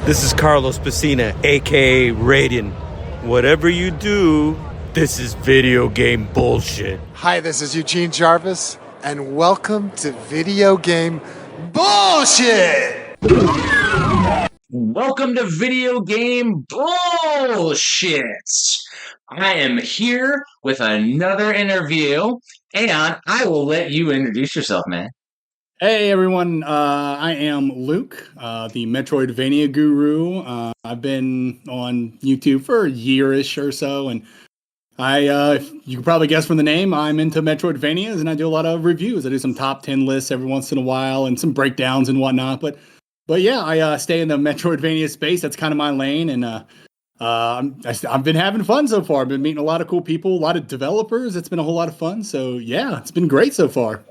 This is Carlos Pacina, aka Raiden. Whatever you do, this is video game bullshit. Hi, this is Eugene Jarvis, and welcome to Video Game Bullshit! Welcome to Video Game Bullshit! I am here with another interview, and I will let you introduce yourself, man. Hey everyone, I am Luke, the Metroidvania Guru. I've been on YouTube for a year-ish or so, and you can probably guess from the name, I'm into Metroidvanias, and I do a lot of reviews. I do some top 10 lists every once in a while, and some breakdowns and whatnot. But yeah, I stay in the Metroidvania space. That's kind of my lane, and I've been having fun so far. I've been meeting a lot of cool people, a lot of developers. It's been a whole lot of fun. So yeah, it's been great so far.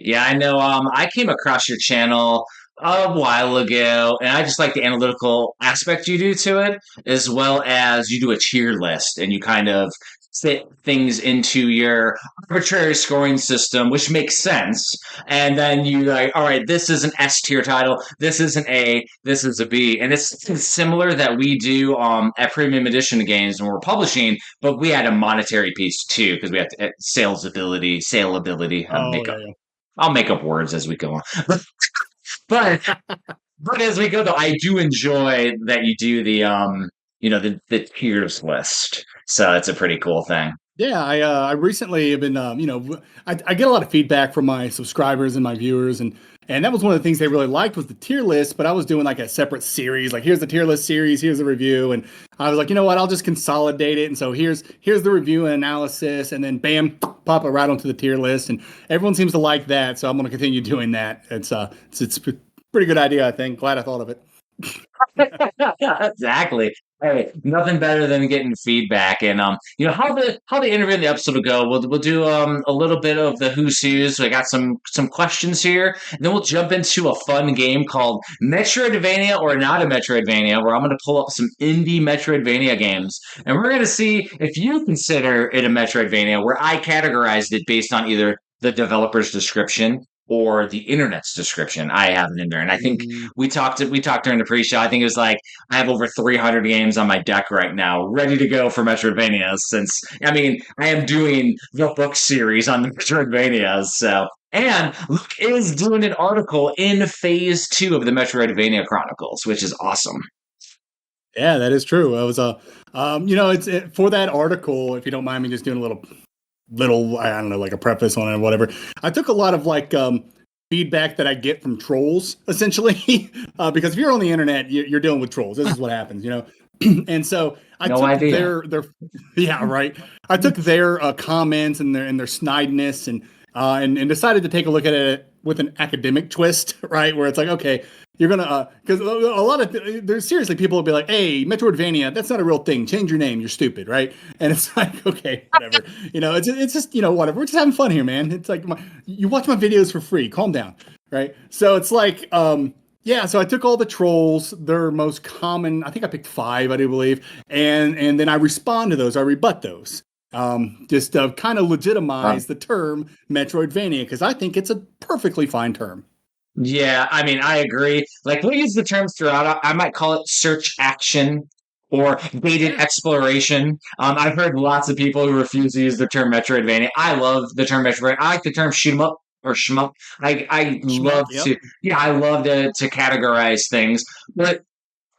Yeah, I know. I came across your channel a while ago, and I just like the analytical aspect you do to it, as well as you do a tier list, and you kind of fit things into your arbitrary scoring system, which makes sense. And then you like, all right, this is an S tier title, this is an A, this is a B, and it's similar that we do at Premium Edition games when we're publishing, but we add a monetary piece too because we have to, saleability. I'll make up words as we go on. but as we go though, I do enjoy that you do the tiers list. So it's a pretty cool thing. Yeah, I recently have been I get a lot of feedback from my subscribers and my viewers, and that was one of the things they really liked was the tier list, but I was doing like a separate series, like here's the tier list series, here's the review, and I was like, you know what, I'll just consolidate it, and so here's the review and analysis, and then bam, pop it right onto the tier list, and everyone seems to like that, so I'm going to continue doing that. It's a pretty good idea, I think. Glad I thought of it. Exactly. Hey, nothing better than getting feedback, and how the interview and the episode will go. We'll do a little bit of the who's who's. So I got some questions here, and then we'll jump into a fun game called Metroidvania or Not a Metroidvania, where I'm going to pull up some indie Metroidvania games, and we're going to see if you consider it a Metroidvania, where I categorized it based on either the developer's description or the internet's description. I have it in there. And I think we talked during the pre-show. I think it was like, I have over 300 games on my deck right now, ready to go for Metroidvania, since, I am doing the book series on the Metroidvanias. So, and Luke is doing an article in phase 2 of the Metroidvania Chronicles, which is awesome. Yeah, that is true. I was for that article, if you don't mind me just doing a little I don't know, like a preface on it or whatever. I took a lot of feedback that I get from trolls, essentially, because if you're on the internet, you're dealing with trolls. This is what happens, And so I took their yeah, right. I took their comments and their snideness and decided to take a look at it with an academic twist, right? Where it's like, okay, you're gonna because a lot of there's seriously people will be like, hey, Metroidvania, that's not a real thing. Change your name. You're stupid, right? And it's like, okay, whatever. It's just whatever. We're just having fun here, man. It's like you watch my videos for free. Calm down, right? So it's like, yeah. So I took all the trolls, their most common. I think I picked 5, I do believe, and then I respond to those. I rebut those. Just to kind of legitimize the term Metroidvania, because I think it's a perfectly fine term. Yeah, I agree. Like, we'll use the terms throughout. I might call it search action or gated exploration. I've heard lots of people who refuse to use the term Metroidvania. I love the term Metroidvania. I like the term shoot 'em up or shmup. I love to categorize things, but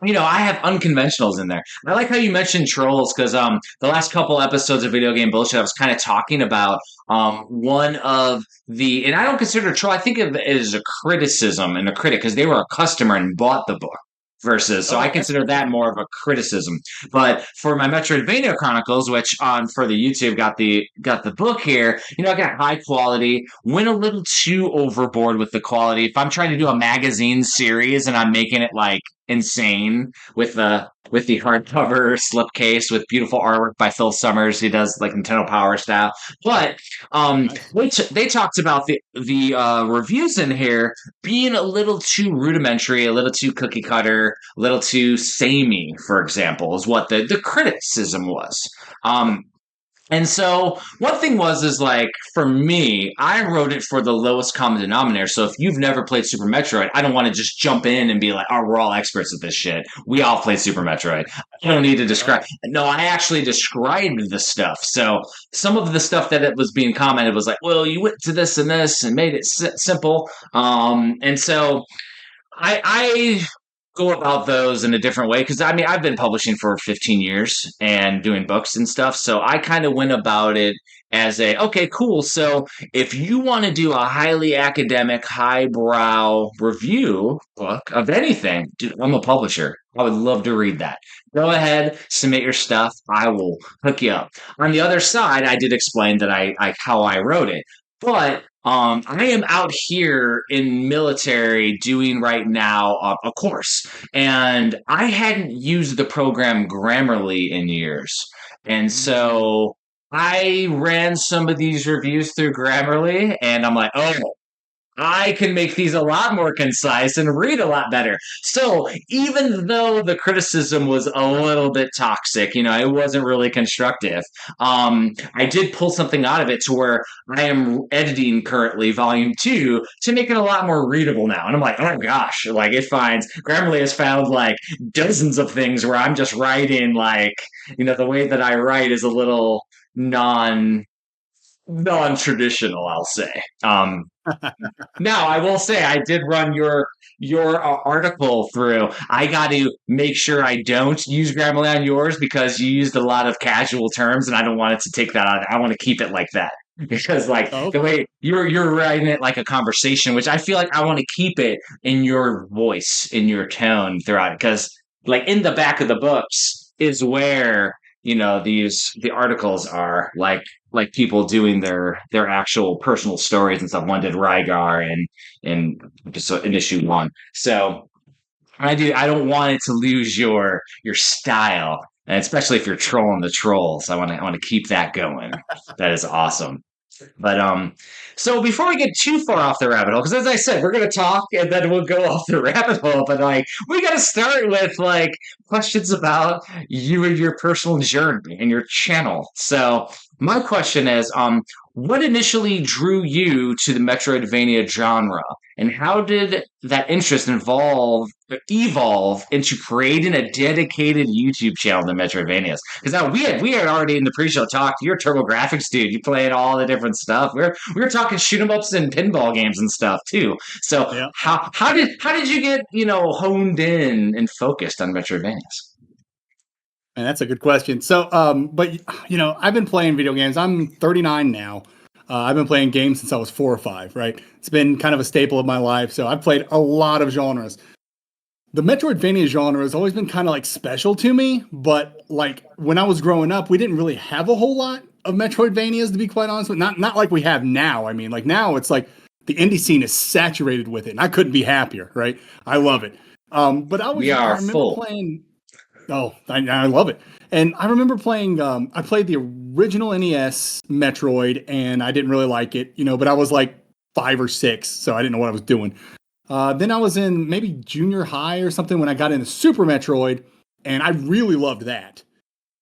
I have unconventionals in there. I like how you mentioned trolls, because the last couple episodes of Video Game Bullshit, I was kind of talking about one of the, and I don't consider it a troll, I think of it as a criticism and a critic, because they were a customer and bought the book. So I consider that more of a criticism. But for my Metroidvania Chronicles, which for the YouTube got the book here, I got high quality, went a little too overboard with the quality. If I'm trying to do a magazine series and I'm making it like insane with the hardcover slipcase with beautiful artwork by Phil Summers, he does like Nintendo Power style. But they talked about the reviews in here being a little too rudimentary, a little too cookie cutter, a little too samey, for example, is what the criticism was. And so one thing is like for me, I wrote it for the lowest common denominator. So if you've never played Super Metroid, I don't want to just jump in and be like, "Oh, we're all experts at this shit. We all played Super Metroid." I don't need to describe. No, I actually described the stuff. So some of the stuff that it was being commented was like, "Well, you went to this and this and made it simple." And so I go about those in a different way because I mean I've been publishing for 15 years and doing books and stuff, so I kind of went about it as a okay, cool. So if you want to do a highly academic, highbrow review book of anything, dude, I'm a publisher. I would love to read that. Go ahead, submit your stuff. I will hook you up. On the other side, I did explain that I how I wrote it, but I am out here in military doing right now a course, and I hadn't used the program Grammarly in years, and so I ran some of these reviews through Grammarly, and I'm like, oh, I can make these a lot more concise and read a lot better. So even though the criticism was a little bit toxic, it wasn't really constructive. I did pull something out of it to where I am editing currently volume 2 to make it a lot more readable now. And I'm like, oh gosh, like Grammarly has found like dozens of things where I'm just writing like, the way that I write is a little non-traditional, I'll say. Now, I will say I did run your article through. I got to make sure I don't use Grammarly on yours because you used a lot of casual terms, and I don't want it to take that out. I want to keep it like that because, like, the way you're writing it like a conversation, which I feel like I want to keep it in your voice, in your tone throughout it, because, like, in the back of the books is where the articles are like people doing their actual personal stories and stuff. One did Rygar and just in issue 1. So I don't want it to lose your style, and especially if you're trolling the trolls. I want to keep that going. That is awesome. But so before we get too far off the rabbit hole, because as I said, we're gonna talk and then we'll go off the rabbit hole. But like, we got to start with like questions about you and your personal journey and your channel. So my question is, what initially drew you to the Metroidvania genre, and how did that interest evolve into creating a dedicated YouTube channel to Metroidvanias? Because now we had already in the pre-show talked. You're a TurboGrafx dude. You played all the different stuff. We were talking shoot 'em ups and pinball games and stuff too. So yeah. How did you get honed in and focused on Metroidvanias? And that's a good question. So, but I've been playing video games. I'm 39 now. I've been playing games since I was 4 or 5, right? It's been kind of a staple of my life. So I've played a lot of genres. The Metroidvania genre has always been kind of like special to me, but like when I was growing up, we didn't really have a whole lot of Metroidvanias, to be quite honest with. Not like we have now. I mean, like now it's like the indie scene is saturated with it, and I couldn't be happier, right? I love it. But I remember playing. Oh, I love it. And I remember playing, I played the original NES Metroid, and I didn't really like it, but I was like 5 or 6, so I didn't know what I was doing. Then I was in maybe junior high or something when I got into Super Metroid, and I really loved that.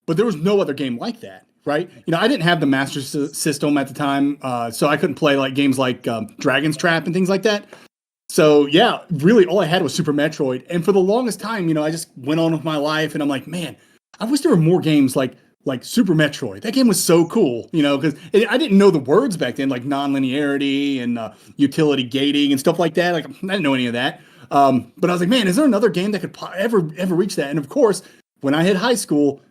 But there was no other game like that, right? I didn't have the Master System at the time, so I couldn't play like games like Dragon's Trap and things like that. So yeah, really all I had was Super Metroid. And for the longest time, I just went on with my life, and I'm like, man, I wish there were more games like Super Metroid. That game was so cool, because I didn't know the words back then, like non-linearity and utility gating and stuff like that. Like I didn't know any of that. But I was like, man, is there another game that could ever reach that? And of course, when I hit high school,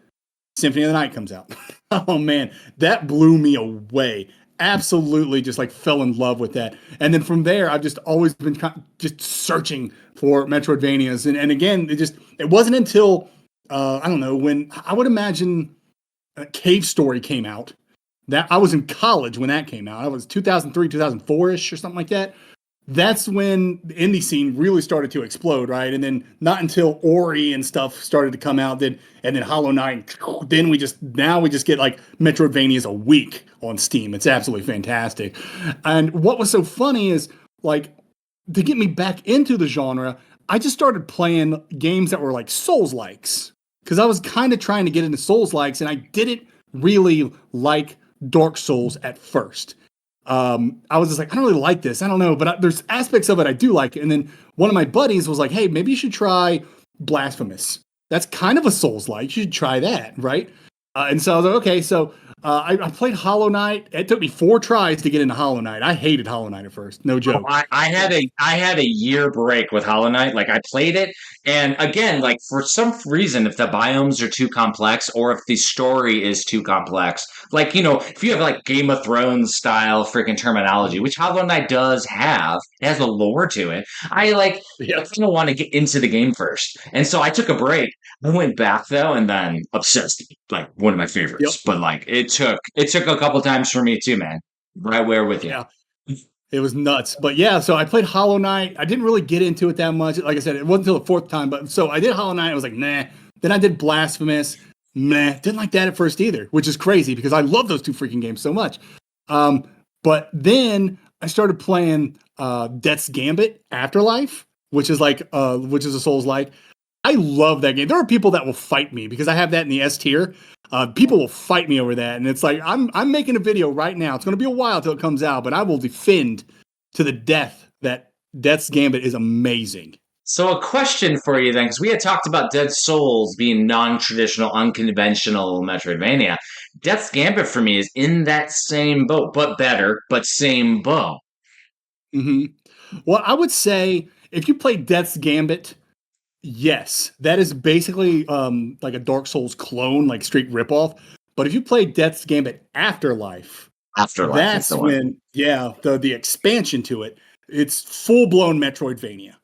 Symphony of the Night comes out. Oh man, that blew me away. Absolutely just like fell in love with that. And then from there, I've just always been just searching for Metroidvanias. And again, it wasn't until, I don't know, when I would imagine Cave Story came out. That I was in college when that came out. I was 2003, 2004-ish or something like that. That's when the indie scene really started to explode, right? And then not until Ori and stuff started to come out, and then Hollow Knight, then we just get like Metroidvanias a week on Steam. It's absolutely fantastic. And what was so funny is like to get me back into the genre, I just started playing games that were like Souls-likes because I was kind of trying to get into Souls-likes, and I did it really like Dark Souls at first. I was just like, I don't really like this. I don't know, but there's aspects of it I do like. And then one of my buddies was like, hey, maybe you should try Blasphemous. That's kind of a Souls-like. You should try that, right? And so I was like, okay. So I played Hollow Knight. It took me 4 tries to get into Hollow Knight. I hated Hollow Knight at first. No joke. I had a year break with Hollow Knight. Like I played it, and again, like for some reason, if the biomes are too complex or if the story is too complex, like if you have like Game of Thrones style freaking terminology, which Hollow Knight does have, it has a lore to it. I kind of want to get into the game first, and so I took a break. I went back though, and then obsessed, like one of my favorites. Yep. But like it took a couple times for me too, man. Right where with you. Yeah. It was nuts. But yeah, so I played Hollow Knight. I didn't really get into it that much. Like I said, it wasn't until the 4th time. But so I did Hollow Knight. I was like, nah. Then I did Blasphemous. Meh. Didn't like that at first either, which is crazy because I love those 2 freaking games so much. But then I started playing Death's Gambit Afterlife, which is a Souls-like. I love that game. There are people that will fight me because I have that in the S tier. People will fight me over that, and it's like I'm making a video right now. It's going to be a while till it comes out, but I will defend to the death that Death's Gambit is amazing. So a question for you then, because we had talked about Dead Souls being non-traditional, unconventional Metroidvania. Death's Gambit for me is in that same boat, but better, but same boat. Well, I would say if you play Death's Gambit, yes, that is basically like a Dark Souls clone, like straight ripoff. But if you play Death's Gambit Afterlife, that's when, the expansion to it, it's full blown Metroidvania.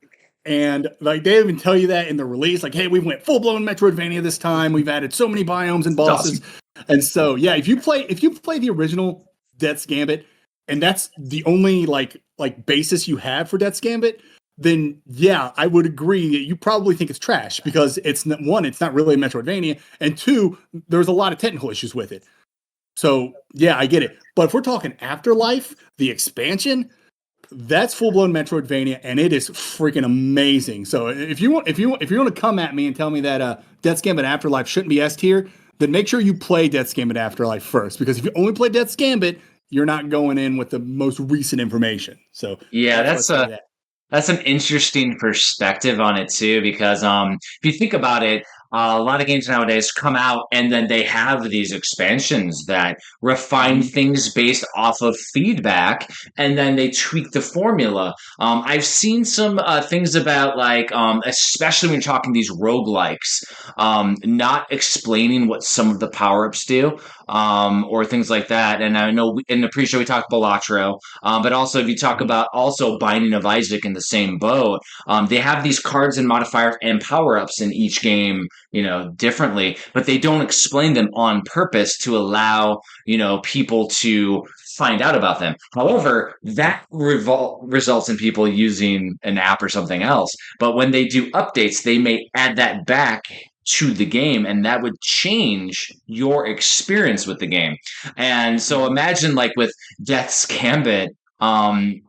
And like they even tell you that in the release, like, hey, we went full blown Metroidvania this time. We've added so many biomes and bosses. Awesome. And so yeah, if you play the original Death's Gambit, and that's the only like basis you have for Death's Gambit, then yeah, I would agree that you probably think it's trash because it's not really a Metroidvania, and 2, there's a lot of technical issues with it. So yeah, I get it. But if we're talking Afterlife, the expansion, that's full blown Metroidvania, and it is freaking amazing. So if you want to come at me and tell me that Death's Gambit Afterlife shouldn't be S tier, then make sure you play Death's Gambit Afterlife first, because if you only play Death's Gambit, you're not going in with the most recent information. So yeah, that's an interesting perspective on it too, because if you think about it, a lot of games nowadays come out and then they have these expansions that refine things based off of feedback, and then they tweak the formula. I've seen some things about like, especially when you're talking these roguelikes, not explaining what some of the power-ups do, or things like that. And I know in the pre-show we talked Balatro, but also if you talk about also Binding of Isaac in the same boat, they have these cards and modifiers and power-ups in each game, differently, but they don't explain them on purpose to allow, people to find out about them. However, that results in people using an app or something else. But when they do updates, they may add that back to the game, and that would change your experience with the game. And so imagine like with Death's Gambit,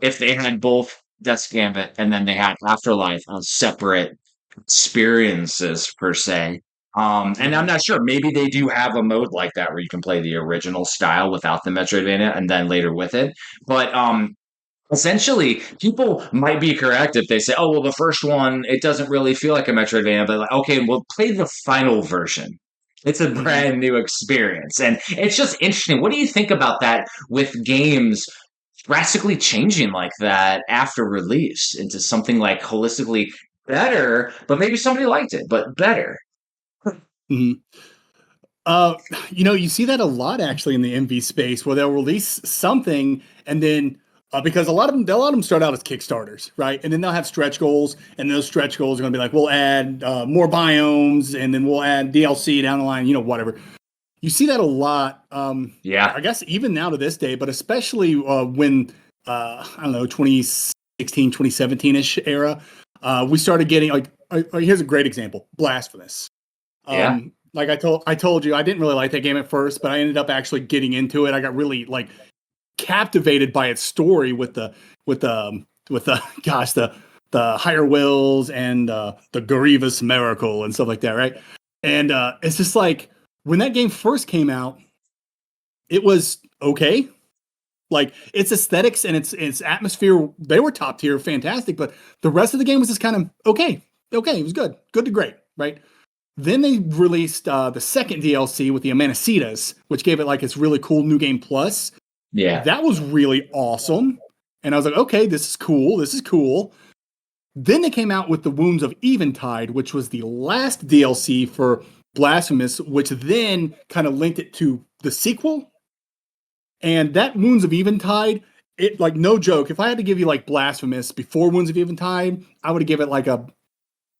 if they had both Death's Gambit and then they had Afterlife on separate experiences per se. And I'm not sure. Maybe they do have a mode like that where you can play the original style without the Metroidvania and then later with it. But essentially, people might be correct if they say, "Oh, well, the first one it doesn't really feel like a Metroidvania," but like, okay, well, play the final version. It's a brand new experience, and it's just interesting. What do you think about that with games drastically changing like that after release into something like holistically better, but maybe somebody liked it, but better? Mm-hmm. You see that a lot actually in the MV space where they'll release something and then because a lot of them start out as Kickstarters, right? And then they'll have stretch goals, and those stretch goals are going to be like, we'll add more biomes, and then we'll add DLC down the line, whatever. You see that a lot. Yeah, I guess even now to this day, but especially when I don't know, 2016, 2017-ish era, we started getting like here's a great example, Blasphemous. Yeah. Like I told you, I didn't really like that game at first, but I ended up actually getting into it. I got really like captivated by its story with the higher wills and the grievous miracle and stuff like that, right? And it's just like when that game first came out, it was okay. Like its aesthetics and its atmosphere, they were top tier, fantastic. But the rest of the game was just kind of okay. Okay, it was good to great, right? Then they released the second DLC with the Amanecitas, which gave it like its really cool new game plus. Yeah. That was really awesome. And I was like, okay, this is cool. This is cool. Then they came out with the Wounds of Eventide, which was the last DLC for Blasphemous, which then kind of linked it to the sequel. And that Wounds of Eventide, it like no joke. If I had to give you like Blasphemous before Wounds of Eventide, I would give it like a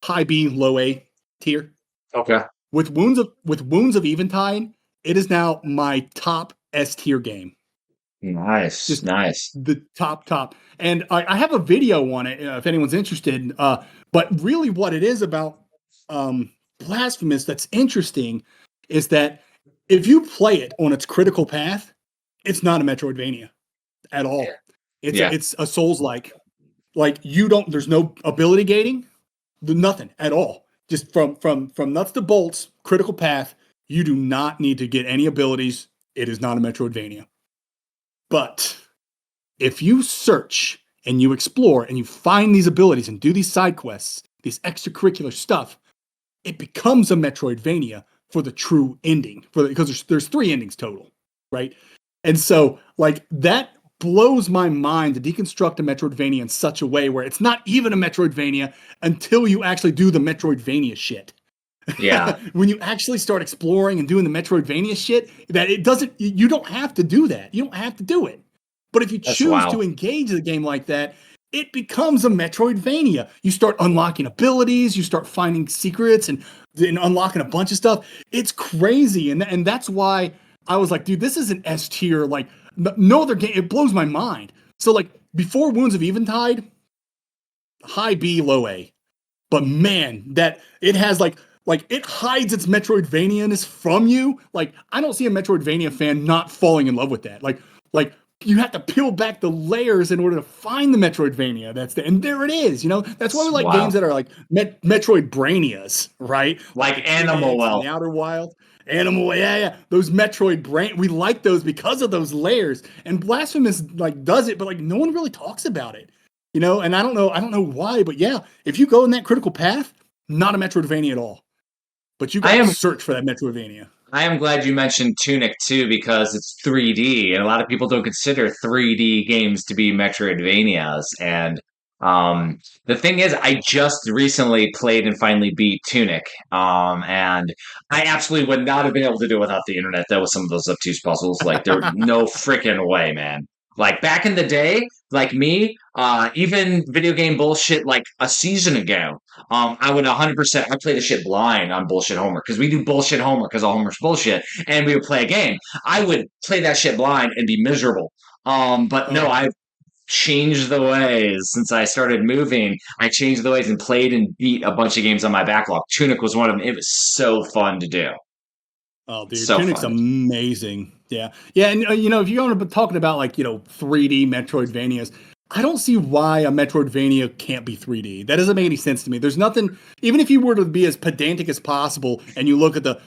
high B, low A tier. Okay. With Wounds of Eventide, it is now my top S tier game. Nice. Just Nice. the top. And I have a video on it if anyone's interested. But really, what it is about Blasphemous that's interesting is that if you play it on its critical path, it's not a Metroidvania at all. It's a Souls-like. Like you don't. There's no ability gating, nothing at all. Just from nuts to bolts, critical path. You do not need to get any abilities. It is not a Metroidvania. But if you search and you explore and you find these abilities and do these side quests, these extracurricular stuff, it becomes a Metroidvania for the true ending. Because there's 3 endings total, right? And so like that blows my mind to deconstruct a Metroidvania in such a way where it's not even a Metroidvania until you actually do the Metroidvania shit. Yeah. When you actually start exploring and doing the Metroidvania shit, that it doesn't, you don't have to do that. You don't have to do it. But if you choose to engage the game like that, it becomes a Metroidvania. You start unlocking abilities, you start finding secrets and unlocking a bunch of stuff. It's crazy. And that's why I was like, dude, this is an S tier. Like, no other game. It blows my mind. So, like, before Wounds of Eventide, high B, low A. But man, that it has like it hides its Metroidvania-ness from you. Like, I don't see a Metroidvania fan not falling in love with that. Like you have to peel back the layers in order to find the Metroidvania. And there it is. You know, that's why we like games that are like Metroid Brainias, right? Like Animal Well, the Outer Wild, Animal, yeah. Those Metroid we like those because of those layers. And Blasphemous like does it, but like no one really talks about it. You know, and I don't know why, but yeah, if you go in that critical path, not a Metroidvania at all. But you got to search for that Metroidvania. I am glad you mentioned Tunic too, because it's 3D, and a lot of people don't consider 3D games to be Metroidvanias. And the thing is, I just recently played and finally beat Tunic, and I absolutely would not have been able to do it without the internet. That was some of those obtuse puzzles. Like, there's no freaking way, man. Like back in the day, like me, even video game bullshit like a season ago, I would 100%, I play the shit blind on Bullshit Homework because we do Bullshit Homework because all homework's bullshit, and we would play a game. I would play that shit blind and be miserable. But no, I've changed the ways since I started moving. I changed the ways and played and beat a bunch of games on my backlog. Tunic was one of them. It was so fun to do. Oh, dude, So Tunic's fun. amazing. Yeah, and you know, if you're going to be talking about like 3D Metroidvanias, I don't see why a Metroidvania can't be 3D. That doesn't make any sense to me. There's nothing. Even if you were to be as pedantic as possible, and you look at the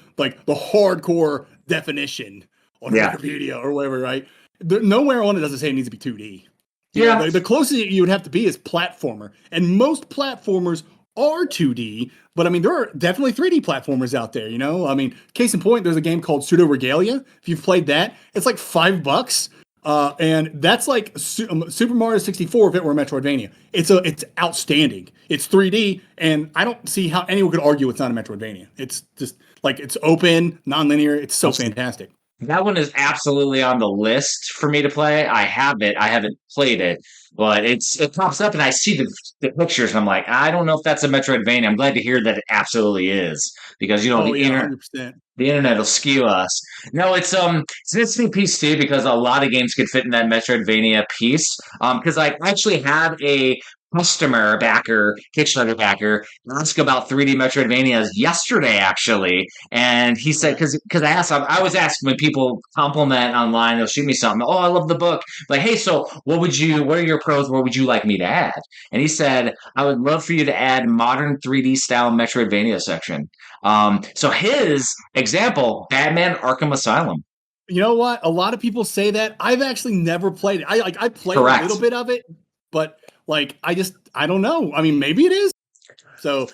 hardcore definition on Wikipedia or whatever, right? Nowhere on it does it say it needs to be 2D. You know, the closest you would have to be is platformer, and most platformers are 2D, but I mean, there are definitely 3D platformers out there, you know? I mean, case in point, there's a game called Pseudo Regalia. If you've played that, it's like $5. And that's like Super Mario 64 if it were a Metroidvania. It's outstanding. It's 3D, and I don't see how anyone could argue it's not a Metroidvania. It's just like it's open, non-linear. It's so fantastic. That one is absolutely on the list for me to play. I have it. I haven't played it, but it pops up and I see the pictures and I'm like, I don't know if that's a Metroidvania. I'm glad to hear that it absolutely is because the 100%. The internet will skew us. No, it's an interesting piece too because a lot of games could fit in that Metroidvania piece. Because I actually have a customer backer, Kickstarter backer, ask about 3D Metroidvanias yesterday, actually. And he said, because I always ask when people compliment online, they'll shoot me something. Oh, I love the book. Like, hey, so what are your pros? What would you like me to add? And he said, I would love for you to add modern 3D style Metroidvania section. So his example, Batman Arkham Asylum. You know what? A lot of people say that. I've actually never played it. I played Correct. a little bit of it, but like I don't know. I mean, maybe it is. So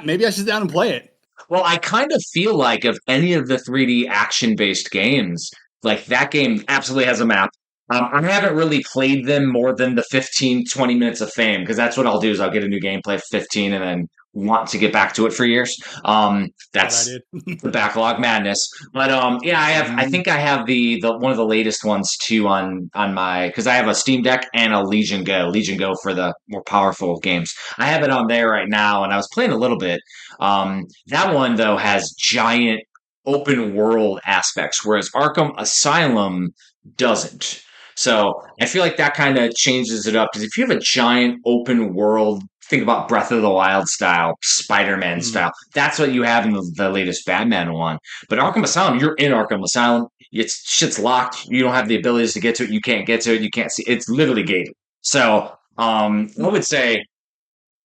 maybe I should sit down and play it. Well, I kind of feel like of any of the 3D action-based games, like that game absolutely has a map. I haven't really played them more than the 15, 20 minutes of fame, because that's what I'll do is I'll get a new gameplay for 15 and then want to get back to it for years. That's the backlog madness. But yeah, I think I have the one of the latest ones too on my, because I have a Steam Deck and a Legion Go for the more powerful games. I have it on there right now, and I was playing a little bit. That one though has giant open world aspects, whereas Arkham Asylum doesn't. So I feel like that kind of changes it up, because if you have a giant open world, think about Breath of the Wild style, Spider-Man style, that's what you have in the latest Batman one. But Arkham Asylum, you're in Arkham Asylum, shit's locked, you don't have the abilities to get to it, you can't get to it, you can't see, it's literally gated. So I would say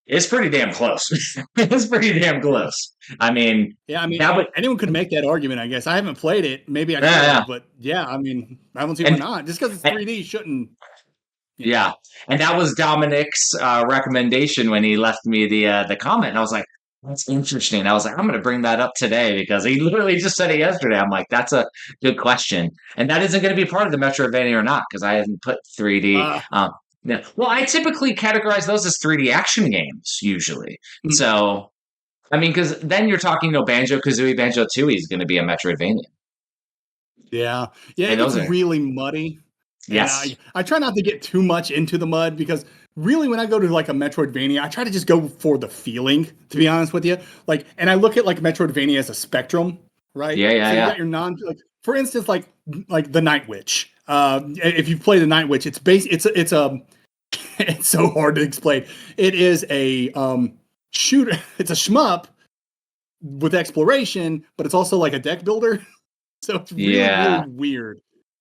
it's pretty damn close. It's pretty damn close. I mean, yeah, I mean, anyone could make that argument, I guess. I haven't played it. Maybe I could, but yeah, I mean, I don't see why not. Just because it's 3D shouldn't. Yeah, and that was Dominic's recommendation when he left me the comment. And I was like, that's interesting. I was like, I'm going to bring that up today, because he literally just said it yesterday. I'm like, that's a good question. And that isn't going to be part of the Metroidvania or not, because I haven't put 3D. Yeah. Well, I typically categorize those as 3D action games, usually. So, I mean, because then you're talking, Banjo-Kazooie, Banjo-Tooie is going to be a Metroidvania. Yeah. Yeah, it's really muddy. Yes. I try not to get too much into the mud, because really when I go to like a Metroidvania, I try to just go for the feeling, to be honest with you. Like, and I look at like Metroidvania as a spectrum, right? Yeah, yeah, so you got your for instance, like the Night Witch. If you play the Night Witch, it's it's so hard to explain. It is a shooter. It's a shmup with exploration, but it's also like a deck builder. So it's really weird.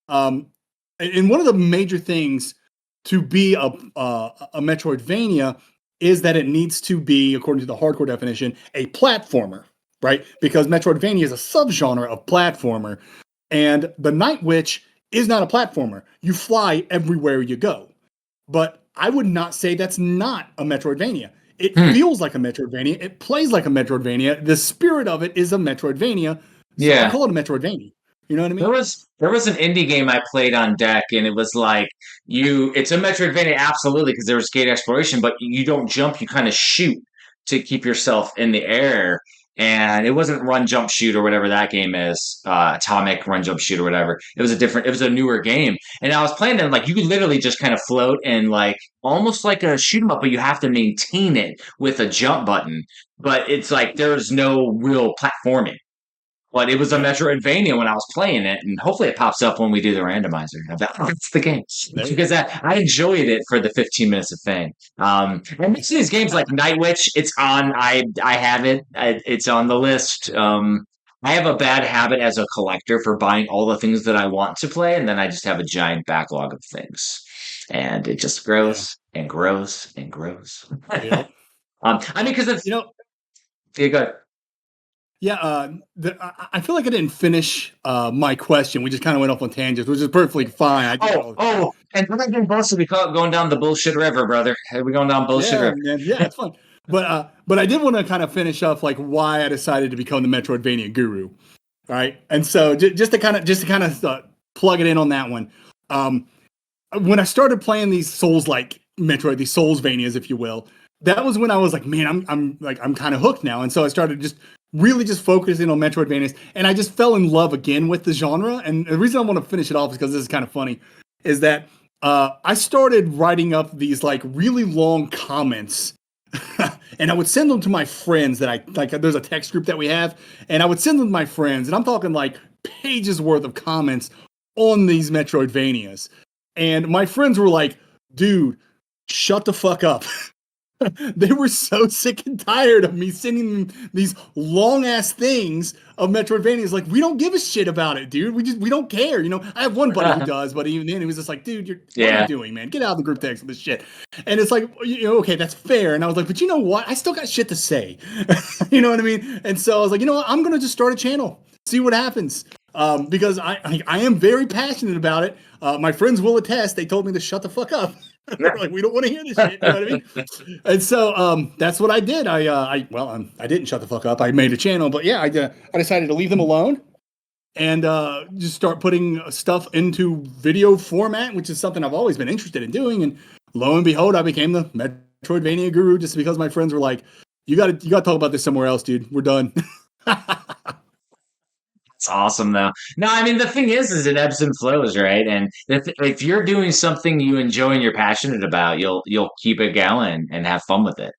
And one of the major things to be a Metroidvania is that it needs to be, according to the hardcore definition, a platformer, right? Because Metroidvania is a subgenre of platformer, and the Night Witch is not a platformer. You fly everywhere you go. But I would not say that's not a Metroidvania. It feels like a Metroidvania. It plays like a Metroidvania. The spirit of it is a Metroidvania. So I call it a Metroidvania. You know what I mean? There was an indie game I played on deck, and it was like it's a Metroidvania, absolutely, because there was gate exploration, but you don't jump, you kind of shoot to keep yourself in the air. And it wasn't run, jump, shoot, or whatever that game is, Atomic Run, Jump, Shoot, or whatever. It was a newer game. And I was playing it, like, you could literally just kind of float and, like, almost like a shoot 'em up, but you have to maintain it with a jump button. But it's like there's no real platforming. But it was a Metroidvania when I was playing it, and hopefully it pops up when we do the randomizer. That's the game. Because I enjoyed it for the 15 minutes of fame. And most of these games like Night Witch, it's on. I have it. It's on the list. I have a bad habit as a collector for buying all the things that I want to play, and then I just have a giant backlog of things. And it just grows and grows and grows. Yep. I mean, because it's... You know... Yeah, go ahead. Yeah, I feel like I didn't finish my question. We just kind of went off on tangents, which is perfectly fine. And we're not getting busted. We call it going down the bullshit river, brother. We're going down bullshit river. Man, yeah, it's fun. But I did want to kind of finish up like why I decided to become the Metroidvania Guru, right? And so just to kind of plug it in on that one. When I started playing these Souls-like Metroid, these Soulsvanias, if you will, that was when I was like, man, I'm kind of hooked now. And so I started just focusing on Metroidvanias, and I just fell in love again with the genre. And the reason I want to finish it off is because this is kind of funny, is that I started writing up these like really long comments, and I would send them to my friends that I like. There's a text group that we have, and I would send them to my friends, and I'm talking like pages worth of comments on these Metroidvanias. And my friends were like, dude, shut the fuck up. They were so sick and tired of me sending them these long ass things of Metroidvanias. Like, we don't give a shit about it, dude. We don't care. You know, I have one buddy who does, but even then he was just like, dude, what are you doing, man? Get out of the group text with this shit. And it's like, okay, that's fair. And I was like, but you know what? I still got shit to say. You know what I mean? And so I was like, you know what? I'm going to just start a channel, see what happens. because I am very passionate about it. My friends will attest. They told me to shut the fuck up. They're like, we don't want to hear this shit. You know what I mean? And so that's what I did. I didn't shut the fuck up. I made a channel, but yeah, I decided to leave them alone and just start putting stuff into video format, which is something I've always been interested in doing. And lo and behold, I became the Metroidvania Guru just because my friends were like, you got to talk about this somewhere else, dude. We're done. It's awesome though. No, I mean the thing is it ebbs and flows, right? And if you're doing something you enjoy and you're passionate about, you'll keep it going and have fun with it.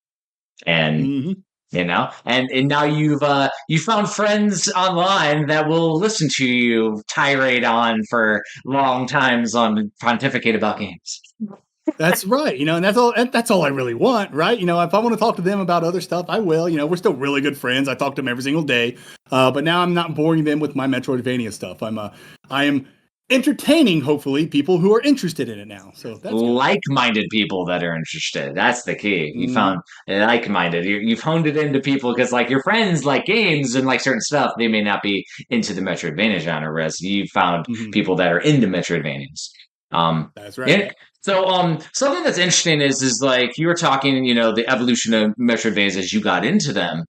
And Mm-hmm. and now you found friends online that will listen to you tirade on for long times on pontificate about games. That's right. And that's all I really want, right? If I want to talk to them about other stuff, I will. We're still really good friends. I talk to them every single day. But now I'm not boring them with my Metroidvania stuff. I am entertaining, hopefully, people who are interested in it now. So that's like-minded people that are interested. That's the key. You found like-minded. You've honed it into people because like your friends like games and like certain stuff. They may not be into the Metroidvania genre, whereas you found people that are into Metroidvanias. That's right. So, something that's interesting is like you were talking, the evolution of Metroidvanias as you got into them.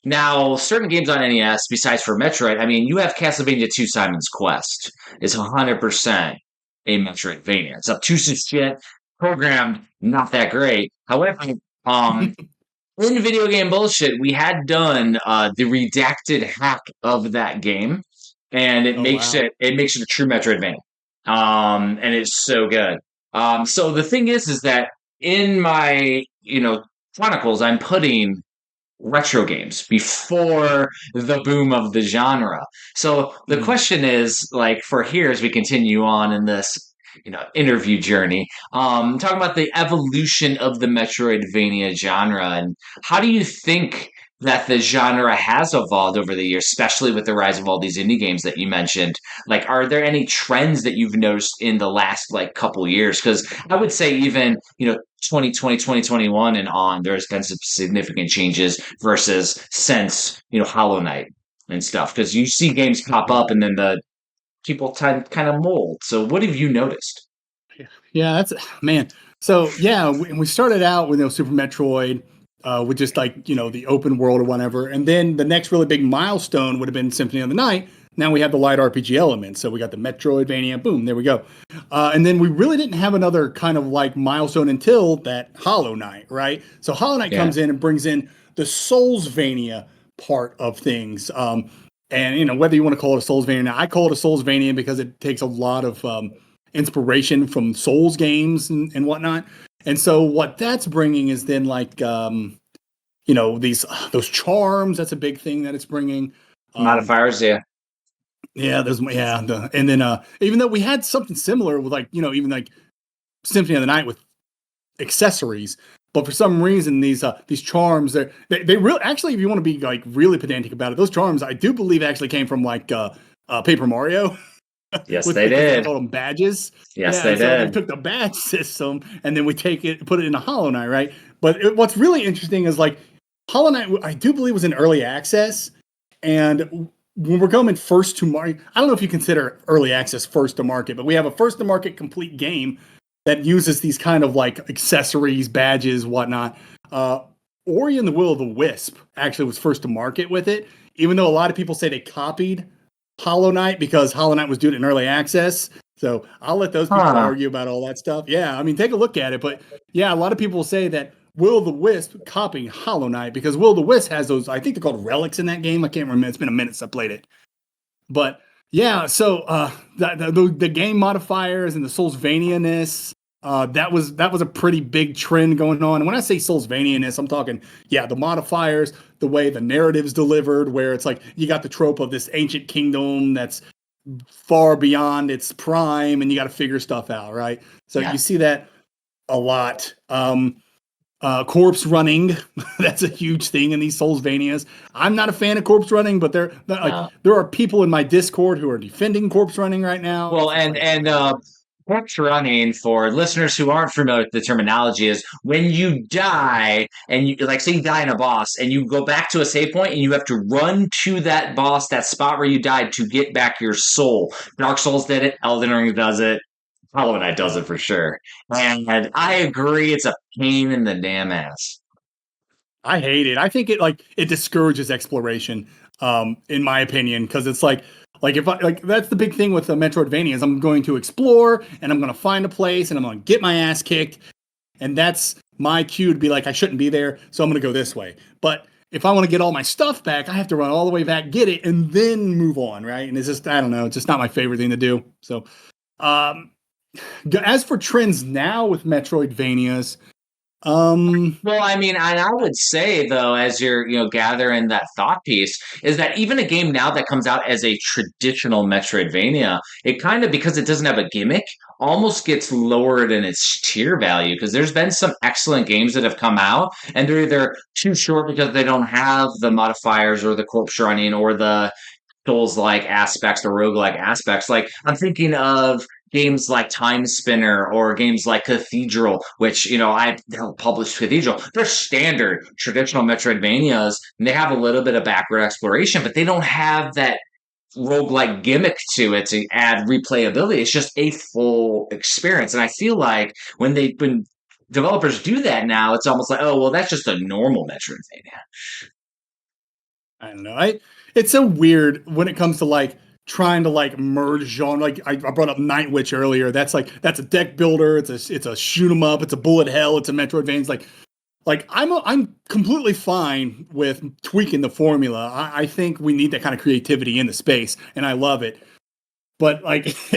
Now certain games on NES, besides for Metroid, I mean, you have Castlevania 2 Simon's Quest. It's 100% a Metroidvania. It's obtuse shit, programmed, not that great. However, in video game bullshit, we had done the redacted hack of that game, and it makes it a true Metroidvania. And it's so good. So the thing is that in my, chronicles, I'm putting retro games before the boom of the genre. So the question is, like, for here as we continue on in this, interview journey, talking about the evolution of the Metroidvania genre, and how do you think that the genre has evolved over the years, especially with the rise of all these indie games that you mentioned? Like, are there any trends that you've noticed in the last like couple years? Because I would say even 2020, 2021 and on, there's been some significant changes versus since Hollow Knight and stuff. Because you see games pop up and then the people kind of mold. So what have you noticed? Yeah, that's man. So yeah, we started out with Super Metroid. With just like the open world or whatever, and then the next really big milestone would have been Symphony of the Night. Now we have the light RPG element, so we got the Metroidvania. Boom, there we go. And then we really didn't have another kind of like milestone until that Hollow Knight, right? So Hollow Knight comes in and brings in the Soulsvania part of things. And whether you want to call it a Soulsvania, I call it a Soulsvania because it takes a lot of inspiration from Souls games and whatnot. And so what that's bringing is then like, those charms. That's a big thing that it's bringing. Modifiers, yeah. Yeah, and then even though we had something similar with like, even like Symphony of the Night with accessories, but for some reason these charms, they really, actually, if you want to be like really pedantic about it, those charms I do believe actually came from like Paper Mario. Yes, they did. They called them badges. Yes, they did. We took the badge system and then we put it in a Hollow Knight, right? But what's really interesting is like Hollow Knight, I do believe was in early access, and when we're going first to market, I don't know if you consider early access first to market, but we have a first to market complete game that uses these kind of like accessories, badges, whatnot. Ori and the Will of the Wisp actually was first to market with it, even though a lot of people say they copied Hollow Knight because Hollow Knight was doing it in early access. So I'll let those people argue about all that stuff. Yeah, I mean, take a look at it. But yeah, a lot of people say that Will of the Wisp copying Hollow Knight because Will of the Wisp has those, I think they're called relics in that game. I can't remember. It's been a minute since I played it. But yeah, so the game modifiers and the Soulsvania-ness, that was a pretty big trend going on. And when I say Soulsvania-ness, I'm talking, the modifiers, the way the narrative's delivered, where it's like you got the trope of this ancient kingdom that's far beyond its prime, and you got to figure stuff out, right? So you see that a lot. Corpse running, that's a huge thing in these Soulsvanias. I'm not a fan of corpse running, but there are people in my Discord who are defending corpse running right now. Well, and corpse running, for listeners who aren't familiar with the terminology, is when you die and you, like, say you die in a boss and you go back to a save point and you have to run to that boss, that spot where you died, to get back your soul. Dark Souls did it. Elden Ring does it. Hollow Knight does it for sure. And I agree, it's a pain in the damn ass. I hate it. I think it discourages exploration, in my opinion, because it's like if I like that's the big thing with the Metroidvania is I'm going to explore and I'm going to find a place and I'm going to get my ass kicked, and that's my cue to be like I shouldn't be there, so I'm going to go this way. But if I want to get all my stuff back, I have to run all the way back, get it, and then move on, right? And it's just I don't know, it's just not my favorite thing to do. So, as for trends now with Metroidvanias. Well, I mean, and I would say though, as you're, gathering that thought piece, is that even a game now that comes out as a traditional Metroidvania, it kind of, because it doesn't have a gimmick, almost gets lowered in its tier value, because there's been some excellent games that have come out and they're either too short because they don't have the modifiers or the corpse running or the Souls-like aspects, the roguelike aspects. Like, I'm thinking of games like Time Spinner or games like Cathedral, which, I've published Cathedral. They're standard traditional Metroidvanias, and they have a little bit of backward exploration, but they don't have that roguelike gimmick to it to add replayability. It's just a full experience. And I feel like when developers do that now, it's almost like, oh, well, that's just a normal Metroidvania. I don't know. It's so weird when it comes to trying to merge genre. Like I brought up Night Witch earlier. That's a deck builder. It's a shoot 'em up. It's a bullet hell. It's a Metroidvania. I'm completely fine with tweaking the formula. I think we need that kind of creativity in the space, and I love it. But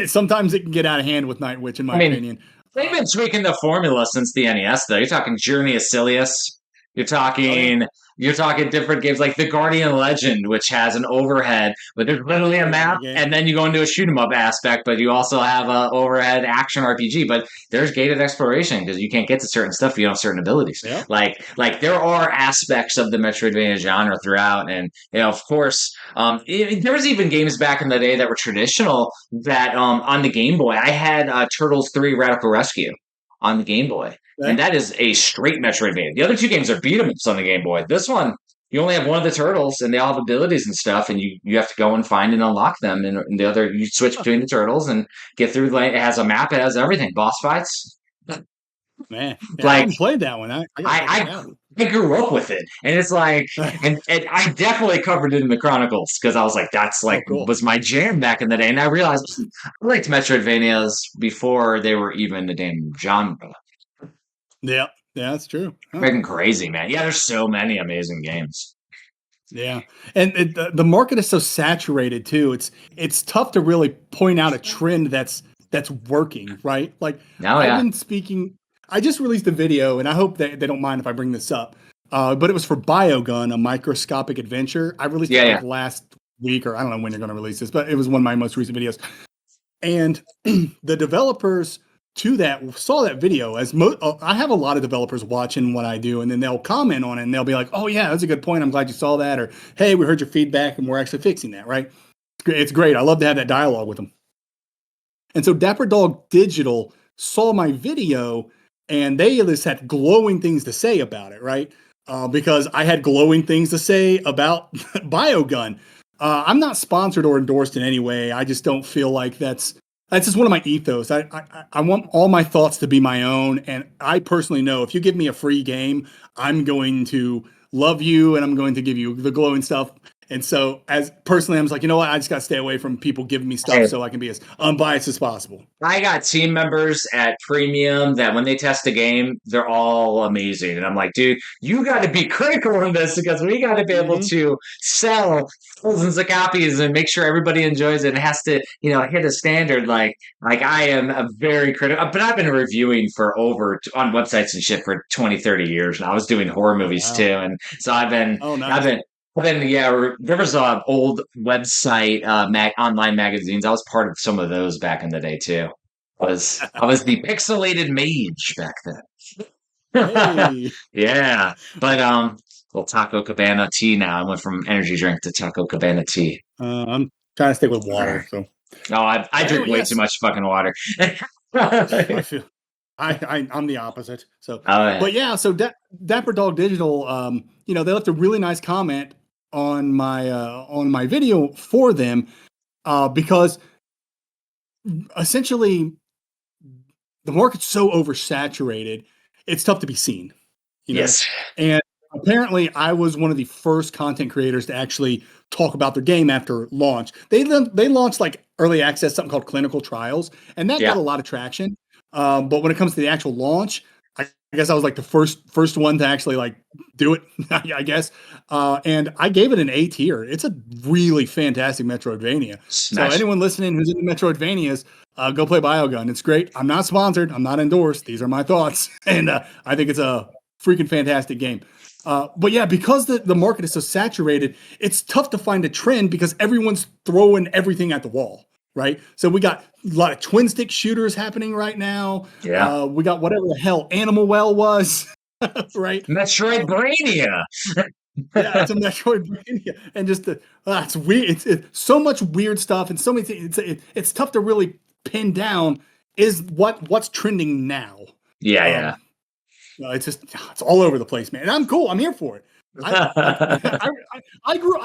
sometimes it can get out of hand with Night Witch, in my opinion. They've been tweaking the formula since the NES, though. You're talking Journey of Silius. You're talking different games like The Guardian Legend, which has an overhead, but there's literally a map, and then you go into a shoot 'em up aspect, but you also have a overhead action RPG. But there's gated exploration because you can't get to certain stuff if you don't have certain abilities. Yeah. Like there are aspects of the Metroidvania genre throughout, and of course, there was even games back in the day that were traditional that on the Game Boy. I had Turtles 3 Radical Rescue on the Game Boy. And that is a straight Metroidvania. The other two games are beat 'em ups on the Game Boy. This one, you only have one of the turtles, and they all have abilities and stuff, and you have to go and find and unlock them. And the other, you switch between the turtles and get through. It has a map. It has everything. Boss fights. Man, I haven't played that one. I grew up with it, and it's and I definitely covered it in the Chronicles because I was like, that's cool. Was my jam back in the day, and I realized I liked Metroidvanias before they were even the damn genre. Yeah, that's true. Freaking crazy, man. Yeah, there's so many amazing games. Yeah, and the market is so saturated too. It's tough to really point out a trend that's working, right? I've been speaking. I just released a video, and I hope that they don't mind if I bring this up. But it was for Biogun, a microscopic adventure. I released it last week, or I don't know when you're going to release this, but it was one of my most recent videos. And the developers to that saw that video I have a lot of developers watching what I do, and then they'll comment on it and they'll be like, oh yeah, that's a good point. I'm glad you saw that. Or, hey, we heard your feedback and we're actually fixing that. Right. It's great. I love to have that dialogue with them. And so Dapper Dog Digital saw my video and they just had glowing things to say about it. Right. Because I had glowing things to say about Biogun. I'm not sponsored or endorsed in any way. I just don't feel like that's just one of my ethos. I want all my thoughts to be my own. And I personally know if you give me a free game, I'm going to love you and I'm going to give you the glowing stuff. And so as personally, I'm just like, you know what? I just got to stay away from people giving me stuff so I can be as unbiased as possible. I got team members at Premium that when they test a game, they're all amazing. And I'm like, dude, you got to be critical in this because we got to be able to sell thousands of copies and make sure everybody enjoys it. It has to, hit a standard. Like I am a very critical, but I've been reviewing for on websites and shit for 20, 30 years. And I was doing horror movies too. And so I've been, there was an old website, online magazines. I was part of some of those back in the day too. I was the pixelated mage back then. Hey. Yeah, but little Taco Cabana tea now. I went from energy drink to Taco Cabana tea. I'm trying to stick with water. So I drink way too much fucking water. I feel I'm the opposite. So, Yeah. but yeah, so Dapper Dog Digital, they left a really nice comment on my video for them, because essentially the market's so oversaturated, it's tough to be seen, Yes. and apparently I was one of the first content creators to actually talk about their game after launch. They launched like early access, something called clinical trials, and that got Yeah. a lot of traction. But when it comes to the actual launch, I guess I was like the first one to actually like do it, I guess. And I gave it an A tier. It's a really fantastic Metroidvania. So Smash. anyone listening who's into Metroidvanias, go play Biogun. It's great. I'm not sponsored. I'm not endorsed. These are my thoughts, and I think it's a freaking fantastic game. But yeah, because the market is so saturated, it's tough to find a trend because everyone's throwing everything at the wall, right? So we got a lot of twin stick shooters happening right now. Yeah. We got whatever the hell Animal Well was, right? Metroidvania. Yeah, it's a Metroidvania, and just it's weird. It's so much weird stuff, and so many things. It's tough to really pin down is what's trending now. Yeah. It's just it's all over the place, man. And I'm cool. I'm here for it. I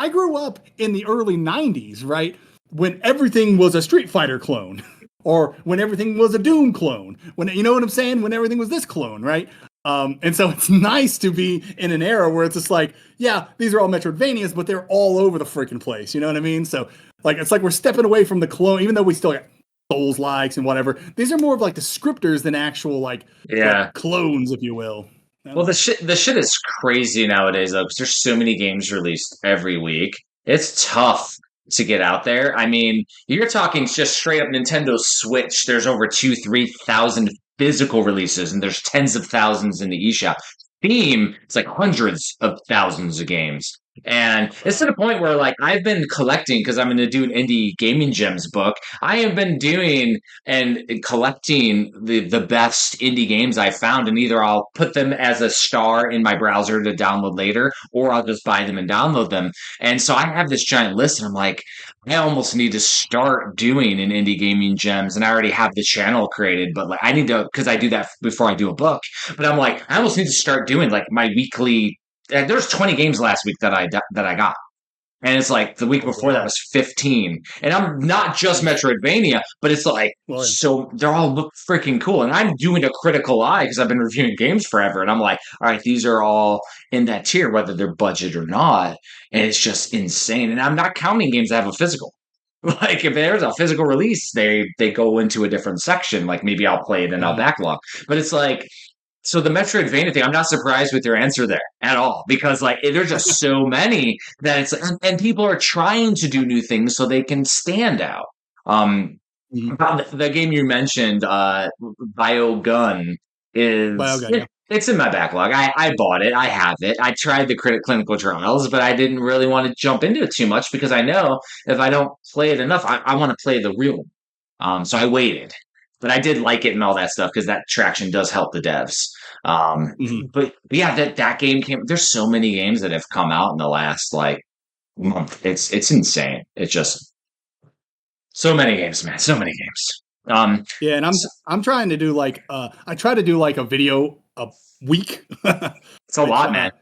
grew up in the early '90s, right, when everything was a Street Fighter clone, or when everything was a Doom clone. When you know what I'm saying? When everything was this clone, right? And so it's nice to be in an era where it's just like, yeah, these are all Metroidvanias, but they're all over the freaking place. You know what I mean? So like it's like we're stepping away from the clone, even though we still got Souls likes and whatever. These are more of like the scripters than actual like clones, if you will. Well, the shit is crazy nowadays though, because there's so many games released every week. It's tough to get out there. I mean, you're talking just straight up Nintendo Switch. There's over 3,000 physical releases, and there's tens of thousands in the eShop. Steam, it's like hundreds of thousands of games. And it's to the point where like I've been collecting because I'm going to do an indie gaming gems book. I have been doing and collecting the best indie games I found, and either I'll put them as a star in my browser to download later, or I'll just buy them and download them. And so I have this giant list, and I'm like, I almost need to start doing an indie gaming gems, and I already have the channel created, but like I need to because I do that before I do a book. But I'm like, I almost need to start doing like my weekly. There's 20 games last week that I got. And it's like the week before that was 15. And I'm not just Metroidvania, but it's like, so they're all look freaking cool. And I'm doing a critical eye because I've been reviewing games forever. And I'm like, all right, these are all in that tier, whether they're budget or not. And it's just insane. And I'm not counting games that have a physical. Like if there's a physical release, they go into a different section. Like maybe I'll play it and I'll backlog. But it's like, so the Metroidvania thing, I'm not surprised with your answer there at all because like there's just so many that it's and people are trying to do new things so they can stand out. The game you mentioned, Biogun, is Biogun, it's in my backlog. I bought it. I have it. I tried the clinical trials, but I didn't really want to jump into it too much because I know if I don't play it enough, I want to play the real one. So I waited. But I did like it and all that stuff because that traction does help the devs. But yeah, that game came. There's so many games that have come out in the last like month. It's insane. It's just so many games, man. So many games. Yeah, and I'm trying to do like I try to do like a video a week. It's a lot, man.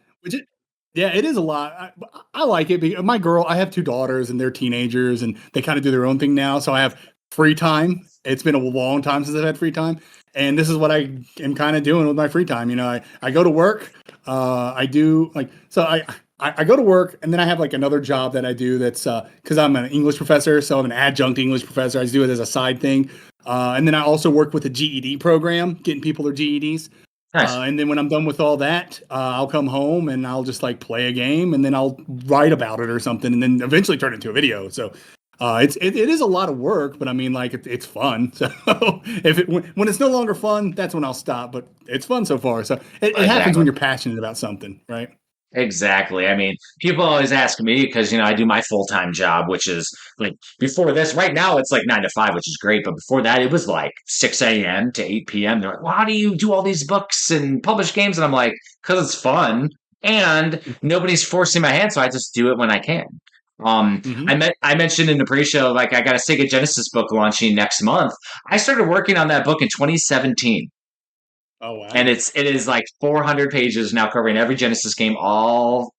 Yeah, it is a lot. I like it because I have two daughters and they're teenagers and they kind of do their own thing now. So I have free time. It's been a long time since I've had free time. And this is what I am kind of doing with my free time. You know, I go to work. I do like, so I go to work and then I have like another job that I do that's because I'm an English professor. So I'm an adjunct English professor. I do it as a side thing. And then I also work with a GED program, getting people their GEDs. Nice. And then when I'm done with all that, I'll come home and I'll just like play a game and then I'll write about it or something and then eventually turn it into a video. So it is a lot of work, but I mean, like it's fun. So when it's no longer fun, that's when I'll stop. But it's fun so far. So it happens when you're passionate about something, right? Exactly. I mean, people always ask me because I do my full-time job, which is like before this. Right now, it's like 9 to 5, which is great. But before that, it was like 6 a.m. to 8 p.m. They're like, "Well, how do you do all these books and publish games?" And I'm like, "Because it's fun, and nobody's forcing my hand, so I just do it when I can." Mhm. I mentioned in the pre-show, like I got a Sega Genesis book launching next month. I started working on that book in 2017. Oh And wow. it is like 400 pages now covering every Genesis game, all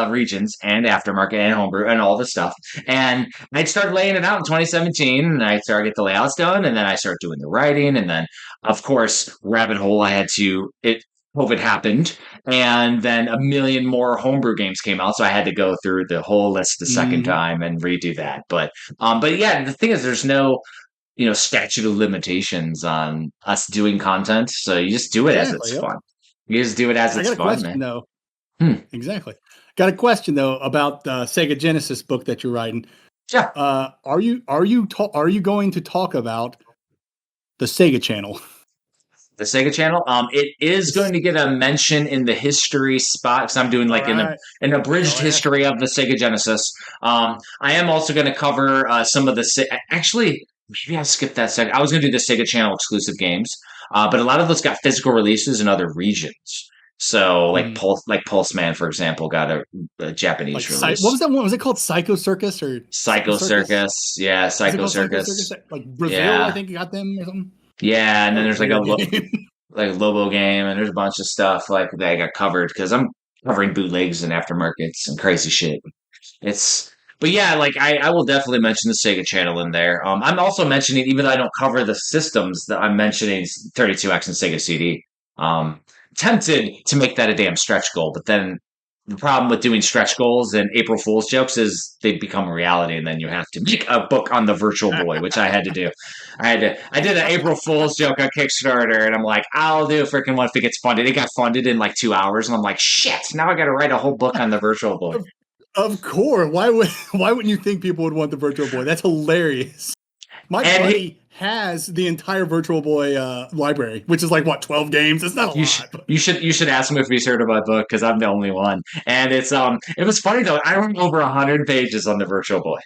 regions and aftermarket and homebrew and all the stuff. And I started laying it out in 2017, and I started get the layouts done, and then I started doing the writing, and then of course rabbit hole. I had to it. COVID happened, and then a million more homebrew games came out, so I had to go through the whole list the second Mhm. time and redo that. But yeah, the thing is, there's no statute of limitations on us doing content. So you just do it as Exactly. it's Yep. fun. You just do it as I it's got a fun, man. question though. Hmm. Exactly. Got a question though about the Sega Genesis book that you're writing. Yeah. Are you going to talk about the Sega Channel? The Sega Channel. It is going to get a mention in the history spot because I'm doing All like right. an abridged Go ahead. history of the Sega Genesis. I am also going to cover some of actually, maybe I skipped that second. I was going to do the Sega Channel exclusive games, but a lot of those got physical releases in other regions. So Mhm. Like Pulse Man, for example, got a Japanese What release. was that one? Was it called Psycho Circus or Psycho Psycho Circus? Circus, yeah, Was it Psycho called Psycho Circus? Circus, Like Brazil, I yeah, think got them or something. yeah, and That then was a there's like weird game. like Lobo game, and there's a bunch of stuff like that I got covered because I'm covering bootlegs and aftermarkets and crazy shit. It's but yeah, like I will definitely mention the Sega Channel in there. I'm also mentioning, even though I don't cover the systems, that I'm mentioning 32X and Sega CD. Um, Tempted to make that a damn stretch goal, but then the problem with doing stretch goals and April Fool's jokes is they become a reality, and then you have to make a book on the Virtual Boy, which I had to do. I did an April Fool's joke on Kickstarter, and I'm like, I'll do a freaking one if it gets funded. It got funded in like 2 hours, and I'm like, shit, now I got to write a whole book on the Virtual Boy. Of, of course. Why wouldn't you think people would want the Virtual Boy? That's hilarious. My And buddy has the entire Virtual Boy library, which is like what 12 games. It's not a lot. But... you should ask him if he's heard of my book because I'm the only one. And it was funny though. I wrote over 100 pages on the Virtual Boy,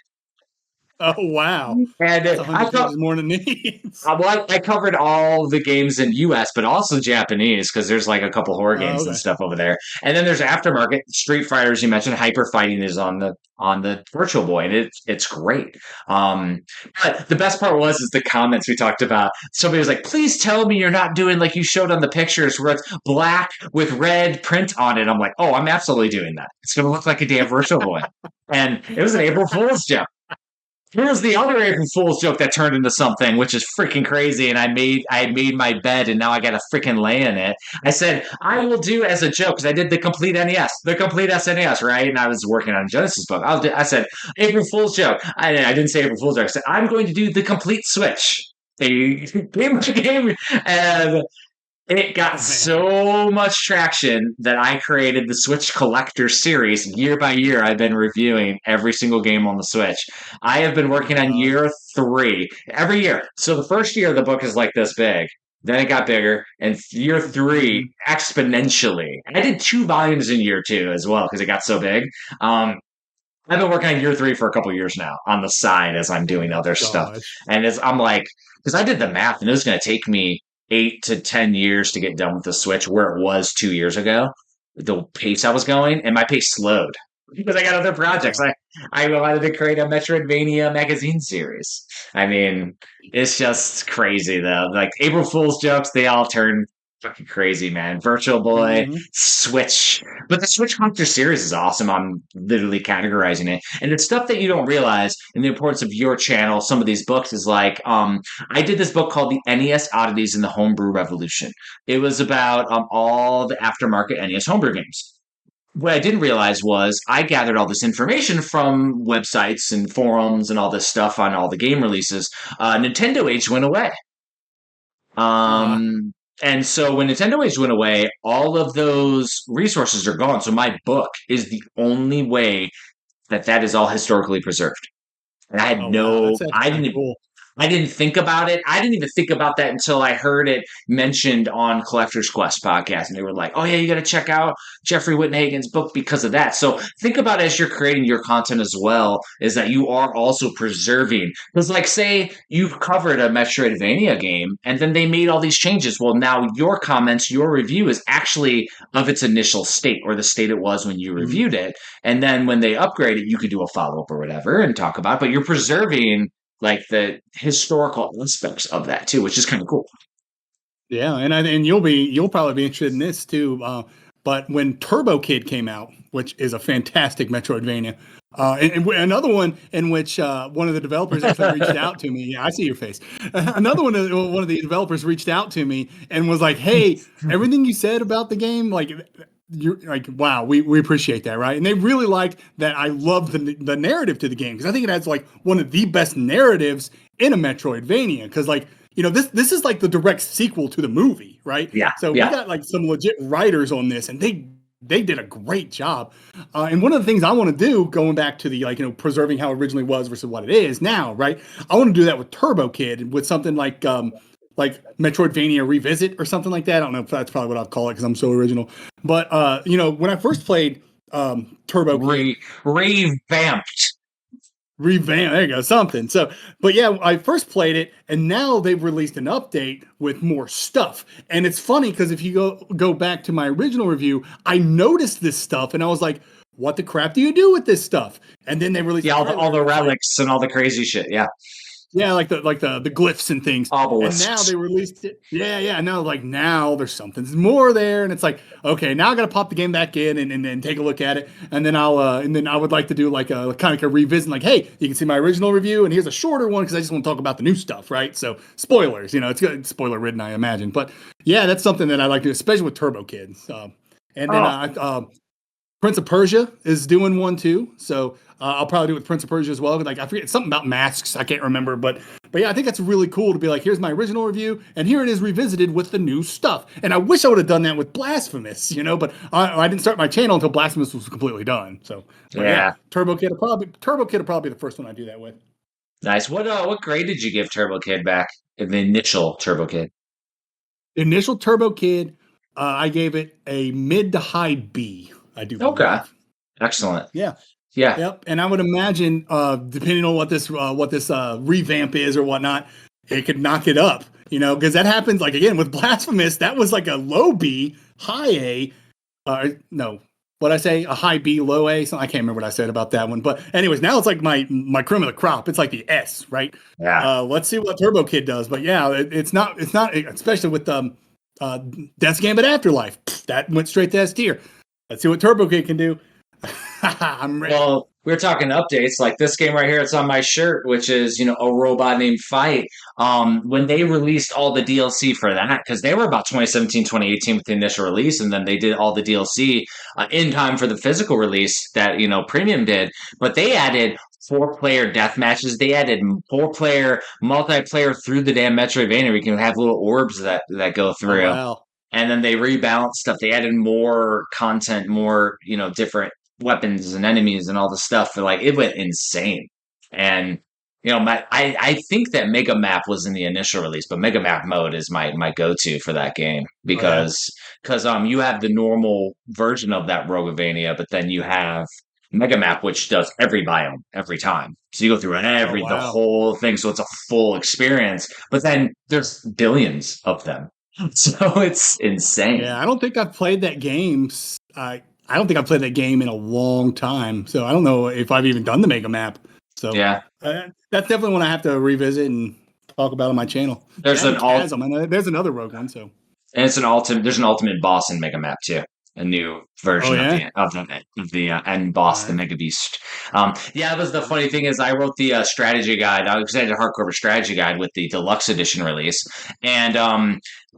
Oh wow, and that's I 100 thought pages more than needs. I covered all the games in US, but also Japanese because there's like a couple horror games and Okay. stuff over there. And then there's aftermarket Street Fighter, as you mentioned. Hyper Fighting is on the Virtual Boy, and it's great. Um, but the best part is the comments we talked about. Somebody was like, "Please tell me you're not doing like you showed on the pictures where it's black with red print on it." I'm like, "Oh, I'm absolutely doing that. It's gonna look like a damn Virtual Boy." And it was an April Fool's joke. Here's the other April Fool's joke that turned into something, which is freaking crazy. And I made my bed, and now I got to freaking lay in it. I said I will do as a joke because I did the complete NES, the complete SNES, right? And I was working on a Genesis book. I said April Fool's joke. I didn't say April Fool's joke. I said I'm going to do the complete Switch. A game, and it got Oh man. so much traction that I created the Switch Collector Series. Year by year, I've been reviewing every single game on the Switch. I have been Oh working on god. year 3 every year. So the first year, the book is like this big. Then it got bigger, and year 3 Mhm. exponentially. I did 2 volumes in year 2 as well because it got so big. Um, I've been working on year 3 for a couple years now on the side as I'm Oh doing my other stuff. gosh. And I'm like, because I did the math, and it was going to take me 8 to 10 years to get done with the Switch, where it was 2 years ago. The pace I was going, and my pace slowed because I got other projects. Oh. I wanted to create a Metroidvania magazine series. I mean, it's just crazy though. Like April Fool's jokes, they all turn fucking crazy, man. Virtual Boy, Mhm. Switch, but the Switch Hunter series is awesome. I'm literally categorizing it, and it's stuff that you don't realize. And the importance of your channel, some of these books is like, I did this book called The NES Oddities in the Homebrew Revolution. It was about all the aftermarket NES homebrew games. What I didn't realize was I gathered all this information from websites and forums and all this stuff on all the game releases. Nintendo Age went away. Uh, And so when Nintendo Age went away, all of those resources are gone. So my book is the only way that is all historically preserved. And oh wow, that's I kind of didn't cool. I didn't think about it. I didn't even think about that until I heard it mentioned on Collector's Quest podcast. And they were like, oh, yeah, you got to check out Jeffrey Wittenhagen's book because of that. So think about as you're creating your content as well, is that you are also preserving. Because, like, say you've covered a Metroidvania game and then they made all these changes. Well, now your comments, your review is actually of its initial state or the state it was when you reviewed it. And then when they upgrade it, you could do a follow up or whatever and talk about it. But you're preserving like the historical aspects of that too, which is kind of cool. Yeah, and you'll probably be interested in this too. But when Turbo Kid came out, which is a fantastic Metroidvania, and another one in which one of the developers actually reached out to me. Yeah, I see your face. Another one of the developers reached out to me and was like, "Hey, everything you said about the game, like." You're like, wow, we appreciate that, right? And they really liked that I love the narrative to the game because I think it has like one of the best narratives in a Metroidvania because like this is like the direct sequel to the movie, right? Yeah. So we got like some legit writers on this, and they did a great job. And one of the things I want to do, going back to the preserving how it originally was versus what it is now, right? I want to do that with Turbo Kid with something like Metroidvania Revisit or something like that. I don't know if that's probably what I'll call it because I'm so original. But when I first played Turbo Kid, revamped. There you go, something. So, but yeah, I first played it, and now they've released an update with more stuff. And it's funny because if you go back to my original review, I noticed this stuff, and I was like, "What the crap do you do with this stuff?" And then they released all the relics and all the crazy shit. Yeah. Yeah, like the glyphs and things. Obelisks. And now they released it. Yeah. Now there's something more there, and it's like, okay, now I got to pop the game back in and take a look at it, and then I would like to do like a kind of like a revisit, like, hey, you can see my original review, and here's a shorter one because I just want to talk about the new stuff, right? So spoilers, it's good, spoiler ridden, I imagine, but yeah, that's something that I like to do, especially with Turbo Kids. And then Prince of Persia is doing one too, so I'll probably do it with Prince of Persia as well. Like I forget something about masks, I can't remember, but yeah, I think that's really cool to be like, here's my original review, and here it is revisited with the new stuff. And I wish I would have done that with Blasphemous, but I didn't start my channel until Blasphemous was completely done. So yeah, Turbo Kid will probably be the first one I do that with. Nice. What grade did you give Turbo Kid back in the initial Turbo Kid? The initial Turbo Kid, I gave it a mid to high B. I do. Okay. Believe. Excellent. Yeah. Yeah. Yep. And I would imagine, depending on what this revamp is or whatnot, it could knock it up, because that happens like again with Blasphemous. That was like a low B, high A. No, what I say, a high B, low A. So I can't remember what I said about that one. But anyways, now it's like my cream of the crop. It's like the S, right? Yeah. Let's see what Turbo Kid does. But yeah, it's not, especially with Death's Gambit Afterlife. That went straight to S tier. Let's see what Turbo Kid can do. I'm ready. Well, we're talking updates like this game right here. It's on my shirt, which is, a robot named Fight. When they released all the DLC for that, because they were about 2017, 2018 with the initial release, and then they did all the DLC in time for the physical release that, Premium did. But they added 4-player death matches. They added 4-player multiplayer through the damn Metroidvania where you can have little orbs that go through. Oh, wow. And then they rebalanced stuff. They added more content, more, different weapons and enemies and all the stuff. Like it went insane. And I think that Mega Map was in the initial release, but Mega Map mode is my go-to for that game because you have the normal version of that Rogovania, but then you have Mega Map, which does every biome every time. So you go through the whole thing, so it's a full experience. But then there's billions of them. So it's insane. Yeah, I don't think I've played that game. I don't think I've played that game in a long time. So I don't know if I've even done the Mega Map. So yeah, that's definitely one I have to revisit and talk about on my channel. There's there's another Rogue one. So and it's there's an ultimate boss in Mega Map too. A new version of the end boss, the Mega Beast. That was the funny thing is I wrote the strategy guide. I did a hardcore strategy guide with the deluxe edition release, and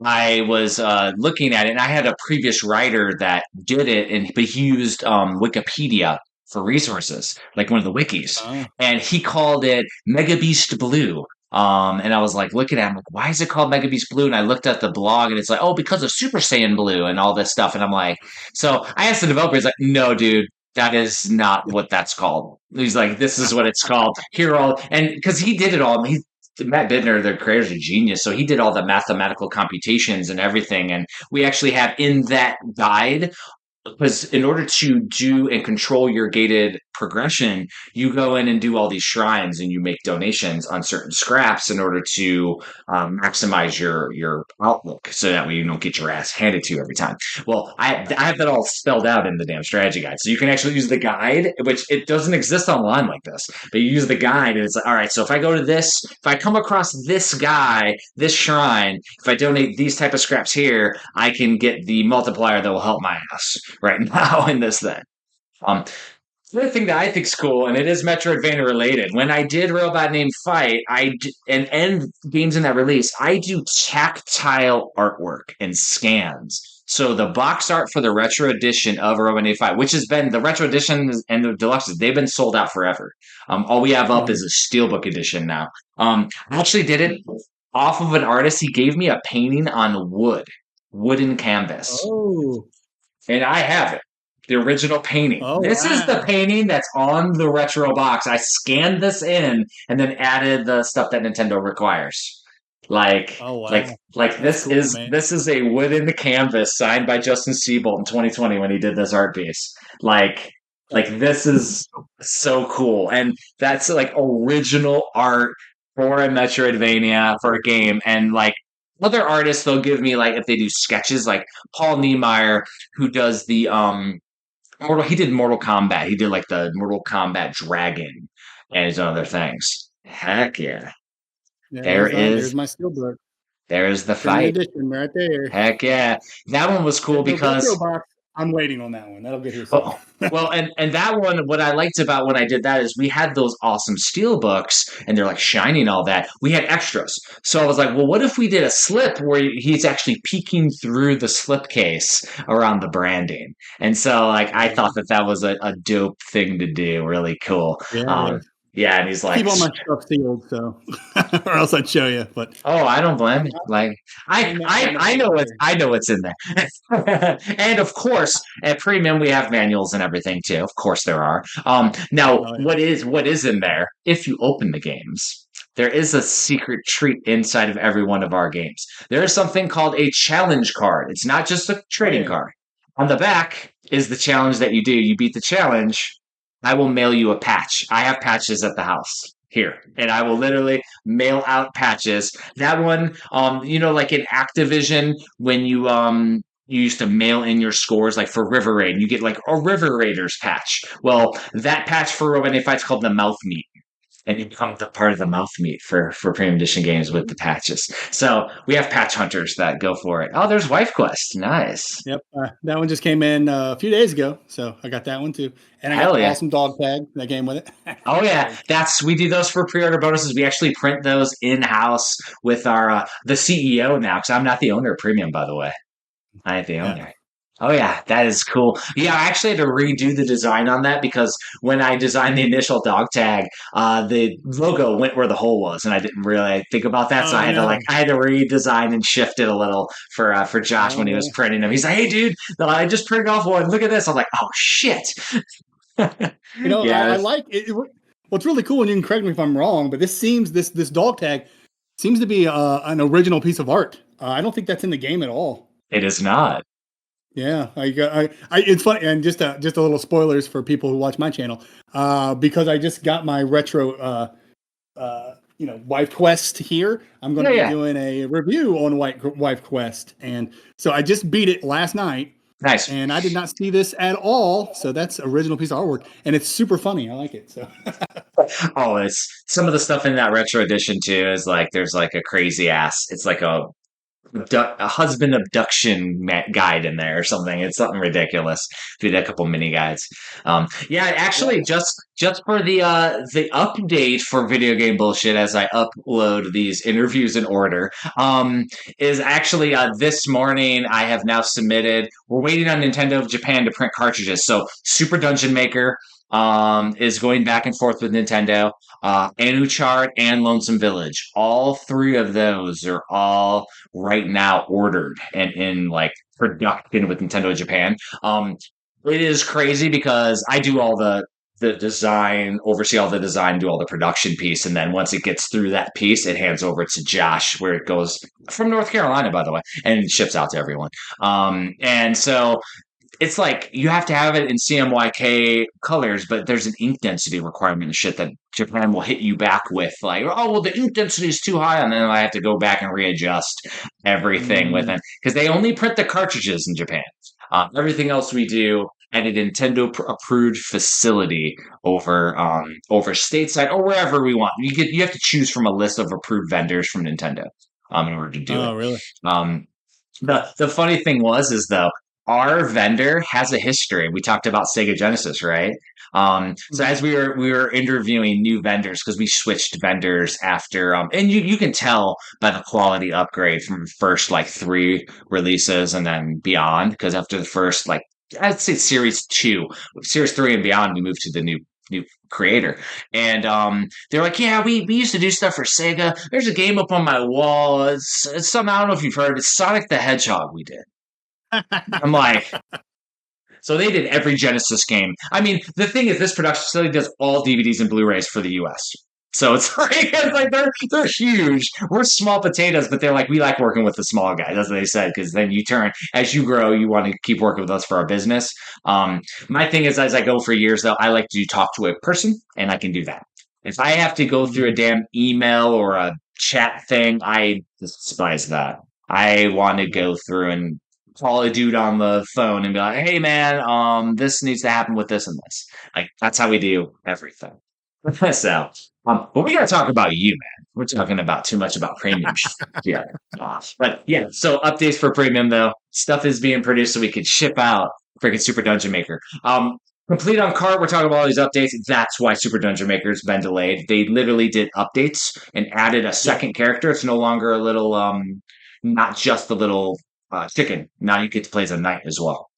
I was looking at it, and I had a previous writer that did it, but he used Wikipedia for resources, like one of the wikis, and he called it Mega Beast Blue. And I was like looking at him, like, why is it called Mega Beast Blue? And I looked at the blog and it's like, oh, because of Super Saiyan Blue and all this stuff. And I'm like, so I asked the developer, he's like, no, dude, that is not what that's called. He's like, this is what it's called. And because he did it all. Matt Bittner, the creator's a genius. So he did all the mathematical computations and everything. And we actually have in that guide, because in order to do and control your gated progression, you go in and do all these shrines and you make donations on certain scraps in order to maximize your outlook, so that way you don't get your ass handed to you every time. Well, I have that all spelled out in the damn strategy guide, so you can actually use the guide, which it doesn't exist online like this, but you use the guide and it's like, all right, so if I go to this, if I come across this guy, this shrine, if I donate these type of scraps here, I can get the multiplier that will help my ass right now in this thing. The other thing that I think is cool, and it is Metroidvania related, when I did Robot Named Fight, and games in that release, I do tactile artwork and scans. So the box art for the retro edition of Robot Named Fight, which has been the retro edition and the deluxes, they've been sold out forever. All we have up is a steelbook edition now. I actually did it off of an artist. He gave me a painting on wooden canvas. Oh. And I have it. The original painting. Oh, this is the painting that's on the retro box. I scanned this in and then added the stuff that Nintendo requires. Like, this cool, is man. This is a wooden canvas signed by Justin Siebold in 2020 when he did this art piece. Like this is so cool, and that's like original art for a Metroidvania, for a game. And like other artists, they'll give me, like, if they do sketches, like Paul Niemeyer, who does the he did Mortal Kombat. He did like the Mortal Kombat Dragon and his other things. Heck yeah. There's my steelbook. There's the fight edition right there. Heck yeah. That one was cool because I'm waiting on that one. That'll get here soon. Well, and that one, what I liked about when I did that is we had those awesome steel books and they're like shiny and all that. We had extras. So I was like, well, what if we did a slip where he's actually peeking through the slip case around the branding? And so like I thought that was a dope thing to do. Really cool. Yeah, and he's like, keep all my stuff sealed, so or else I'd show you. But I don't blame you. Like I know what's in there. And of course, at premium we have manuals and everything too. Of course there are. What is in there? If you open the games, there is a secret treat inside of every one of our games. There is something called a challenge card. It's not just a trading card. On the back is the challenge that you do. You beat the challenge, I will mail you a patch. I have patches at the house here, and I will literally mail out patches. That one, like in Activision, when you used to mail in your scores, like for River Raid, you get like a River Raiders patch. Well, that patch for Robot Fight's called the Mouth Meat. And you become the part of the mouth meat for premium edition games with the patches. So we have patch hunters that go for it. Oh, there's Wife Quest. Nice. Yep. That one just came in a few days ago. So I got that one too. And I got the awesome dog tag that came with it. Oh yeah. We do those for pre-order bonuses. We actually print those in-house with our the CEO now, because I'm not the owner of premium, by the way. I ain't the owner. Oh, yeah, that is cool. Yeah, I actually had to redo the design on that because when I designed the initial dog tag, the logo went where the hole was, and I didn't really think about that. So I had to redesign and shift it a little for Josh when he was printing them. He's like, "Hey, dude, I just printed off one. Look at this." I'm like, "Oh shit!" I like it. What's really cool, and you can correct me if I'm wrong, but this dog tag seems to be an original piece of art. I don't think that's in the game at all. It is not. Yeah, it's funny, and just a little spoilers for people who watch my channel, because I just got my retro, Wife Quest here. I'm going to be doing a review on Wife Quest, and so I just beat it last night. Nice. And I did not see this at all, so that's original piece of artwork, and it's super funny. I like it. So. It's some of the stuff in that retro edition too is like there's like a crazy ass. It's like a husband abduction guide in there or something. It's something ridiculous. Did a couple mini guides. Actually, just for the update for Video Game Bullshit, as I upload these interviews in order, is actually this morning I have now submitted. We're waiting on Nintendo of Japan to print cartridges. So Super Dungeon Maker is going back and forth with Nintendo. Anuchart and Lonesome Village. All three of those are all right now ordered and in like production with Nintendo Japan. It is crazy because I do all the the design, oversee all the design, do all the production piece, and then once it gets through that piece, it hands over to Josh, where it goes from North Carolina, by the way, and ships out to everyone. And so it's like you have to have it in CMYK colors, but there's an ink density requirement and shit that Japan will hit you back with, like, oh well, the ink density is too high, and then I have to go back and readjust everything with it because they only print the cartridges in Japan. Everything else we do at a Nintendo approved facility over stateside or wherever we want. You have to choose from a list of approved vendors from Nintendo in order to do it. Oh, really? The funny thing is though, our vendor has a history. We talked about Sega Genesis, right? So as we were interviewing new vendors, because we switched vendors after, and you can tell by the quality upgrade from the first like 3 releases and then beyond. Because after the first, like, I'd say Series 2, Series 3 and beyond, we moved to the new creator, and they're like, yeah, we used to do stuff for Sega. There's a game up on my wall. It's something, I don't know if you've heard. It's Sonic the Hedgehog. We did. I'm like, so they did every Genesis game. I mean, the thing is, this production facility does all DVDs and Blu-rays for the US. So it's like they're huge. We're small potatoes, but they're like, we like working with the small guys. That's what they said, because then as you grow, you want to keep working with us for our business. My thing is, as I go for years, though, I like to talk to a person, and I can do that. If I have to go through a damn email or a chat thing, I despise that. I want to go through and call a dude on the phone and be like, hey man, this needs to happen with this and this. Like, that's how we do everything. So, but we gotta talk about you, man. We're talking about too much about premium yeah. But yeah, so updates for premium though. Stuff is being produced so we can ship out freaking Super Dungeon Maker. Complete on cart, we're talking about all these updates. That's why Super Dungeon Maker's been delayed. They literally did updates and added a second character. It's no longer a little not just the little chicken. Now you get to play as a knight as well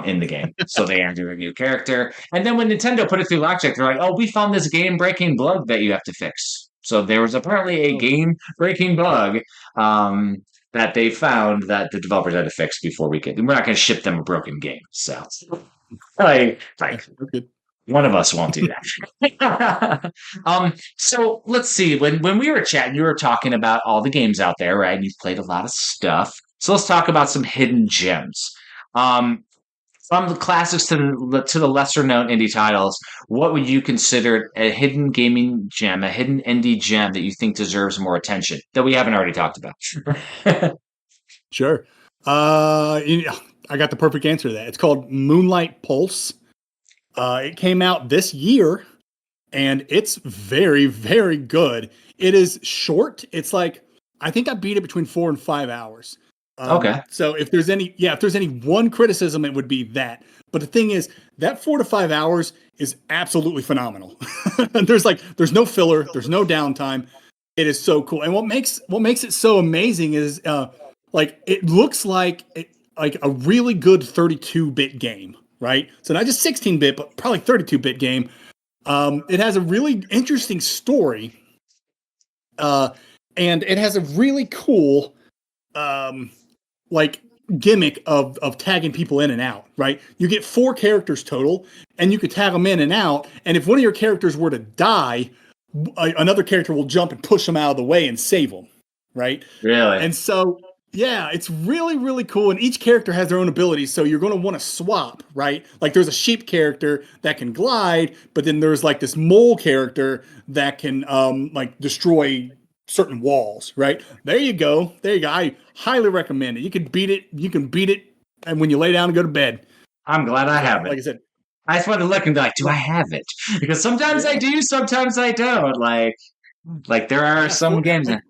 in the game. So they added a new character. And then when Nintendo put it through Lockcheck, they're like, oh, we found this game-breaking bug that you have to fix. So there was apparently a game-breaking bug that they found that the developers had to fix before we're not going to ship them a broken game. So like one of us won't do that. So let's see. When we were chatting, you were talking about all the games out there, right? You've played a lot of stuff. So let's talk about some hidden gems. From the classics to the lesser known indie titles, what would you consider a hidden gaming gem, a hidden indie gem that you think deserves more attention that we haven't already talked about? Sure. I got the perfect answer to that. It's called Moonlight Pulse. It came out this year, and it's very, very good. It is short. It's like, I think I beat it between 4 and 5 hours. Okay. So if there's any one criticism, it would be that. But the thing is, that 4 to 5 hours is absolutely phenomenal. There's no filler, there's no downtime. It is so cool. And what makes it so amazing is it looks like a really good 32-bit game, right? So not just 16-bit, but probably 32-bit game. It has a really interesting story, and it has a really cool gimmick of tagging people in and out, right? You get 4 characters total, and you could tag them in and out. And if one of your characters were to die, another character will jump and push them out of the way and save them, right? Really? And so, yeah, it's really, really cool. And each character has their own abilities, so you're going to want to swap, right? Like there's a sheep character that can glide, but then there's like this mole character that can destroy certain walls, right? There you go. I highly recommend it. You can beat it, and when you lay down and go to bed. I'm glad I have it. Like I said, I just wanted to look and be like, do I have it? Because sometimes I do, sometimes I don't. Like there are some games that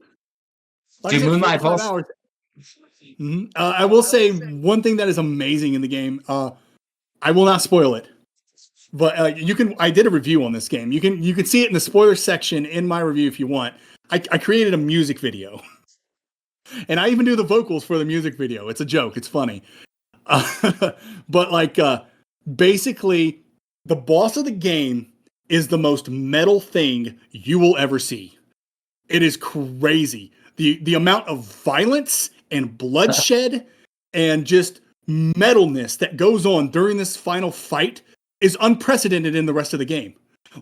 do Moonlight Pulse. Mm-hmm. I will say one thing that is amazing in the game. I will not spoil it, but you can. I did a review on this game. You can see it in the spoiler section in my review if you want. I created a music video, and I even do the vocals for the music video. It's a joke. It's funny. But basically, the boss of the game is the most metal thing you will ever see. It is crazy. The amount of violence and bloodshed and just metalness that goes on during this final fight is unprecedented in the rest of the game.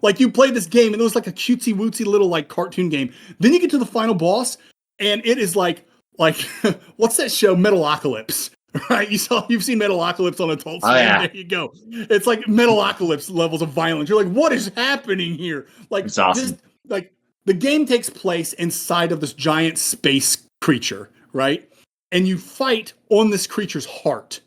Like you play this game and it was like a cutesy wootsy little like cartoon game. Then you get to the final boss and it is like what's that show Metalocalypse? Right? You've seen Metalocalypse on Adult Swim. yeah. There you go. It's like Metalocalypse levels of violence. You're like, what is happening here? Like It's awesome. like the game takes place inside of this giant space creature, right? And you fight on this creature's heart.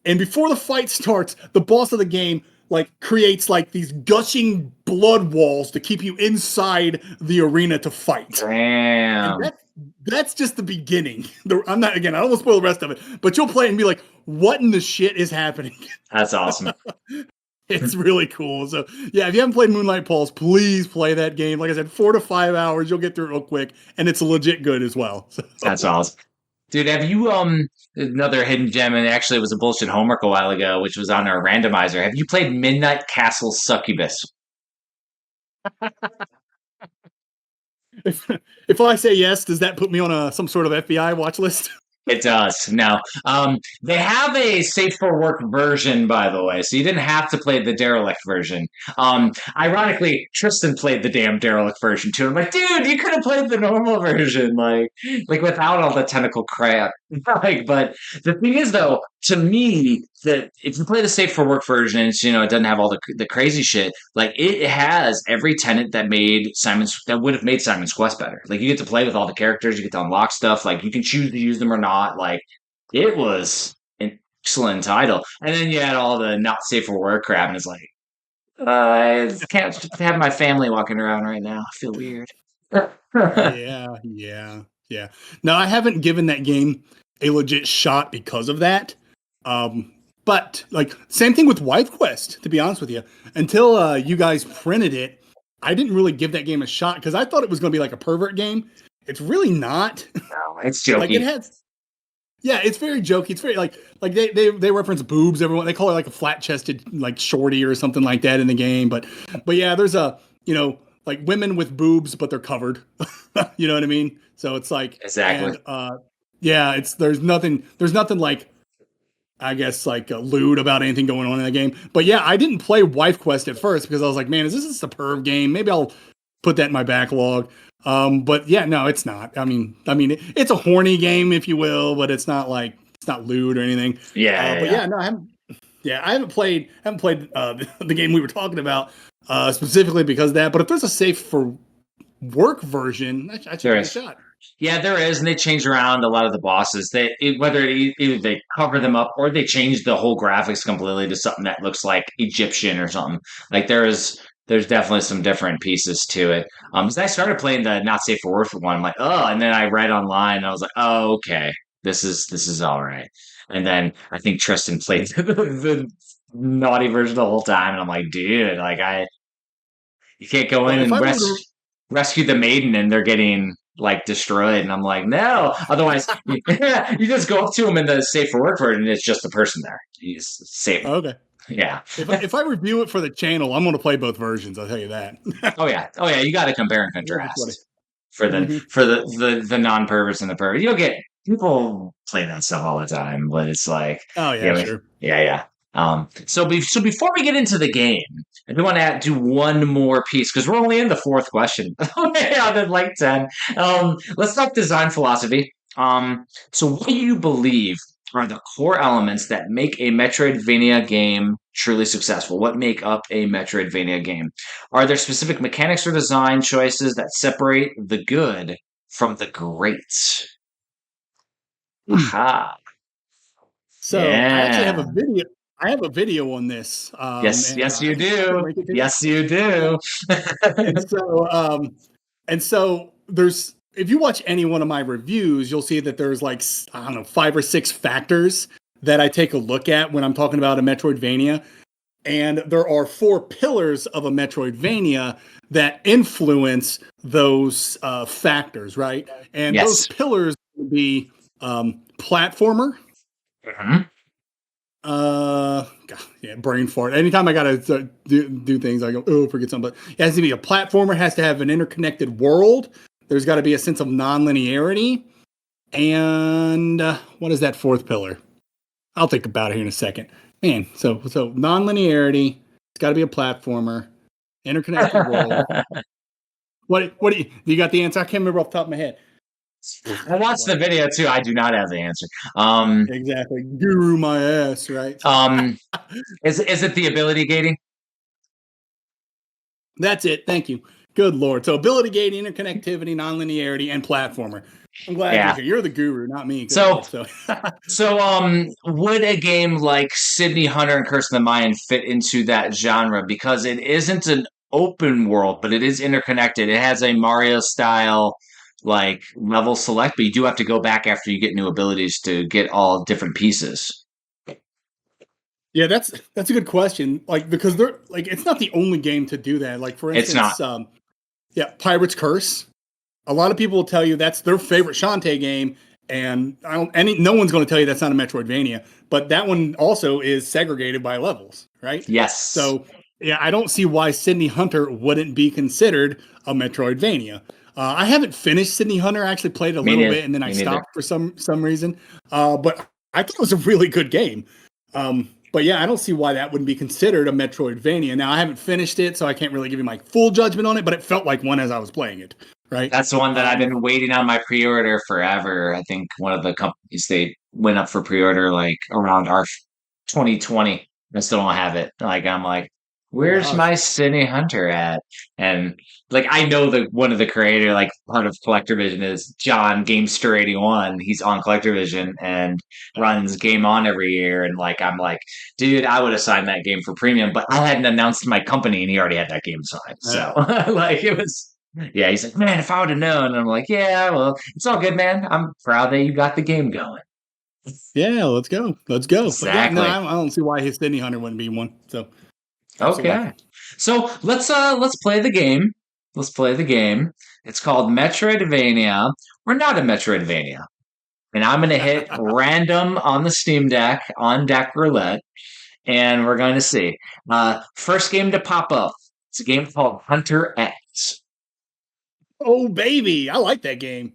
And before the fight starts, the boss of the game like creates like these gushing blood walls to keep you inside the arena to fight. Damn. And that's just the beginning. I don't want to spoil the rest of it, but you'll play it and be like, what in the shit is happening? That's awesome. It's really cool. So yeah, if you haven't played Moonlight Pulse, please play that game. Like I said, 4 to 5 hours, you'll get through it real quick, and it's legit good as well. So. That's awesome. Dude, have you another hidden gem, and actually it was a bullshit homework a while ago, which was on our randomizer. Have you played Midnight Castle Succubus? If I say yes, does that put me on some sort of FBI watch list? It does. No. They have a safe for work version, by the way, so you didn't have to play the derelict version. Ironically, Tristan played the damn derelict version too. I'm like, dude, you could have played the normal version, like without all the tentacle crap. But the thing is, though, to me, that if you play the safe for work version, it's, it doesn't have all the crazy shit. Like it has every tenet that would have made Simon's Quest better. Like you get to play with all the characters, you get to unlock stuff. Like you can choose to use them or not. Like it was an excellent title. And then you had all the not safe for work crap, and it's like, I can't have my family walking around right now. I feel weird. Yeah. No, I haven't given that game a legit shot because of that. But like same thing with Wife Quest, to be honest with you. Until you guys printed it, I didn't really give that game a shot because I thought it was going to be like a pervert game. It's really not. No, it's jokey. Like it has. Yeah, it's very jokey. It's very like they reference boobs. Everyone they call it like a flat chested like shorty or something like that in the game. But yeah, there's like women with boobs, but they're covered. You know what I mean? So it's like exactly. And, yeah, there's nothing like I guess like lewd about anything going on in the game. But yeah, I didn't play Wife Quest at first because I was like, man, is this just a perv game? Maybe I'll put that in my backlog. But yeah, no, it's not. I mean, it's a horny game, if you will, but it's not lewd or anything. Yeah. But yeah, no, I haven't played the game we were talking about specifically because of that. But if there's a safe for work version, I should give it a shot. Yeah, there is, and they change around a lot of the bosses. Whether either they cover them up or they change the whole graphics completely to something that looks like Egyptian or something. Like there's definitely some different pieces to it. Because I started playing the not safe for work one, I'm like, oh, and then I read online, and I was like, oh, okay, this is all right. And then I think Tristan played the naughty version the whole time, and I'm like, dude, you can't go in and rescue the maiden, and they're getting like destroyed, and I'm like, no. Otherwise, you just go up to him in the safe for work version, and it's just the person there. He's safe. Okay. Yeah. If I review it for the channel, I'm going to play both versions. I'll tell you that. Oh yeah. You got to compare and contrast for the non-perverts and the perverts. You'll get people play that stuff all the time, but it's like, oh yeah, sure. Yeah. So before we get into the game, I do want to do one more piece because we're only in the fourth question. Out of like 10. Let's talk design philosophy. So what do you believe are the core elements that make a Metroidvania game truly successful? What make up a Metroidvania game? Are there specific mechanics or design choices that separate the good from the great? Aha. So I actually have a video. I have a video on this. Yes, you do. Yes, you do. and so there's, if you watch any one of my reviews, you'll see that there's like, I don't know, 5 or 6 factors that I take a look at when I'm talking about a Metroidvania. And there are 4 pillars of a Metroidvania that influence those factors, right? And those pillars would be platformer. Mm-hmm. Brain fart. Anytime I gotta do things, I go, forget something. But it has to be a platformer, has to have an interconnected world. There's got to be a sense of non-linearity. And what is that 4th pillar? I'll think about it here in a second. Man, so non-linearity, got to be a platformer, interconnected world. What do you got the answer? I can't remember off the top of my head. I watched the video too. I do not have the answer. Exactly. Guru my ass, right? Is it the ability gating? That's it. Thank you. Good Lord. So ability gating, interconnectivity, nonlinearity, and platformer. I'm glad you're here. You're the guru, not me. So would a game like Sydney Hunter and Curse of the Mayan fit into that genre? Because it isn't an open world, but it is interconnected. It has a Mario style like level select, but you do have to go back after you get new abilities to get all different pieces. Yeah, that's a good question. Like because they're like it's not the only game to do that. Like for instance, Pirate's Curse. A lot of people will tell you that's their favorite Shantae game, and no one's going to tell you that's not a Metroidvania. But that one also is segregated by levels, right? Yes. So yeah, I don't see why Sydney Hunter wouldn't be considered a Metroidvania. I haven't finished Sydney Hunter. I actually played a little bit, and then I stopped for some reason. But I thought it was a really good game. But yeah, I don't see why that wouldn't be considered a Metroidvania. Now I haven't finished it, so I can't really give you my full judgment on it. But it felt like one as I was playing it. Right. That's the one that I've been waiting on my pre-order forever. I think one of the companies they went up for pre-order like around our 2020. I still don't have it. Like I'm like, where's my Sydney Hunter at? And like I know that one of the creator, like part of CollectorVision is John Gamester 81. He's on CollectorVision and runs Game On every year. And like I'm like, dude, I would have signed that game for premium, but I hadn't announced my company and he already had that game signed. So like it was. Yeah, he's like, man, if I would have known. And I'm like, yeah, well, it's all good, man. I'm proud that you got the game going. Yeah, let's go. Exactly. Yeah, no, I don't see why his Sydney Hunter wouldn't be one. So okay, so let's play the game. Let's play the game. It's called Metroidvania. We're not a Metroidvania, and I'm going to hit random on the Steam Deck on Deck Roulette, and we're going to see. First game to pop up. It's a game called Hunter X. Oh, baby. I like that game.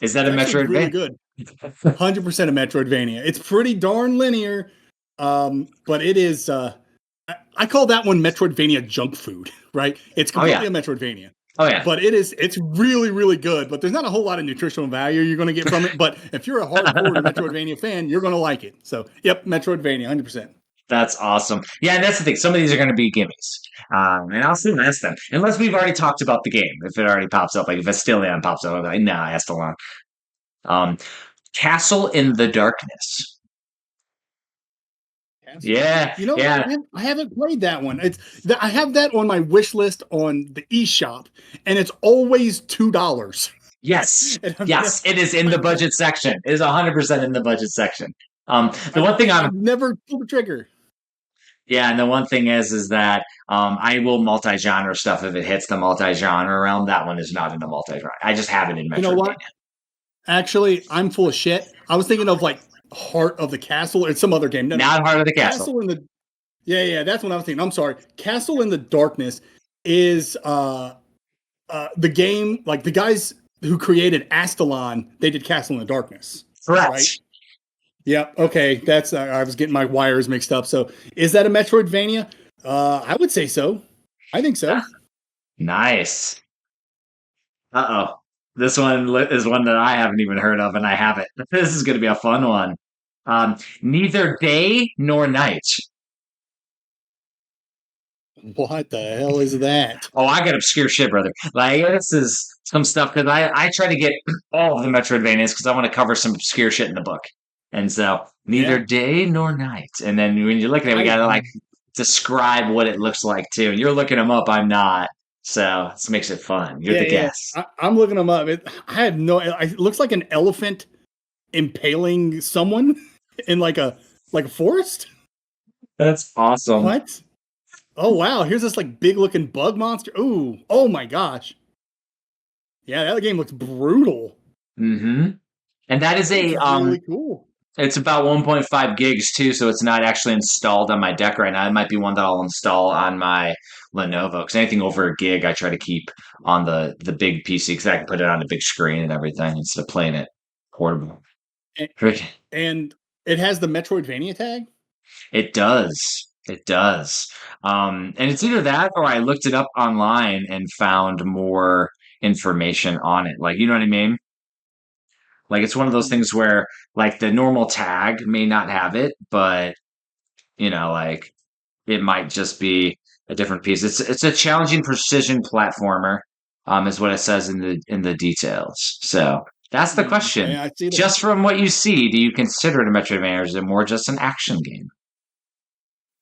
Is that a Metroidvania? Really good. 100% a Metroidvania. It's pretty darn linear, but it is... I call that one Metroidvania junk food, right? It's completely a Metroidvania. Oh, yeah. But it's really, really good, but there's not a whole lot of nutritional value you're going to get from it. But if you're a hardcore Metroidvania fan, you're going to like it. So, yep, Metroidvania, 100%. That's awesome. Yeah, and that's the thing. Some of these are going to be gimmies. And I'll still ask them. Unless we've already talked about the game. If it already pops up. Like if Astilion pops up, I'm like, nah, Astalon. Castle in the Darkness. Yeah. You know, yeah. I haven't played that one. I have that on my wish list on the eShop, and it's always $2. Yes. Yes, it is in the budget section. It is 100% in the budget section. The one thing I've never pulled the trigger. Yeah, and the one thing is that I will multi-genre stuff if it hits the multi-genre realm. That one is not in the multi-genre. I just have it in Metroidvania. You know what? Actually, I'm full of shit. I was thinking of like Heart of the Castle or some other game. No, not Heart of the Castle. Yeah, that's what I was thinking. I'm sorry. Castle in the Darkness is the game, like the guys who created Astalon, they did Castle in the Darkness. Correct. Right? Yeah, okay. That's I was getting my wires mixed up. So is that a Metroidvania? I would say so. I think so. Nice. Uh-oh. This one is one that I haven't even heard of, and I haven't. This is going to be a fun one. Neither Day Nor Night. What the hell is that? Oh, I got obscure shit, brother. Like, this is some stuff, because I try to get all of the Metroidvanias, because I want to cover some obscure shit in the book. And so, neither day nor night. And then when you're looking at it, we got to, like, describe what it looks like, too. You're looking them up. I'm not. So, this makes it fun. You're the guest. I'm looking them up. It looks like an elephant impaling someone in like a forest. That's awesome. What? Oh wow! Here's this like big looking bug monster. Ooh! Oh my gosh! Yeah, that game looks brutal. Mm-hmm. And that is really cool. It's about 1.5 gigs too, so it's not actually installed on my deck right now. It might be one that I'll install on my Lenovo, because anything over a gig I try to keep on the big PC, because I can put it on a big screen and everything instead of playing it portable. And it has the Metroidvania tag? It does. It does. And it's either that or I looked it up online and found more information on it. Like, you know what I mean? Like, it's one of those things where, like, the normal tag may not have it, but, like, it might just be a different piece. It's a challenging precision platformer, is what it says in the details. So that's the question. Yeah, I see that. Just from what you see, do you consider it a Metroidvania, or is it more just an action game?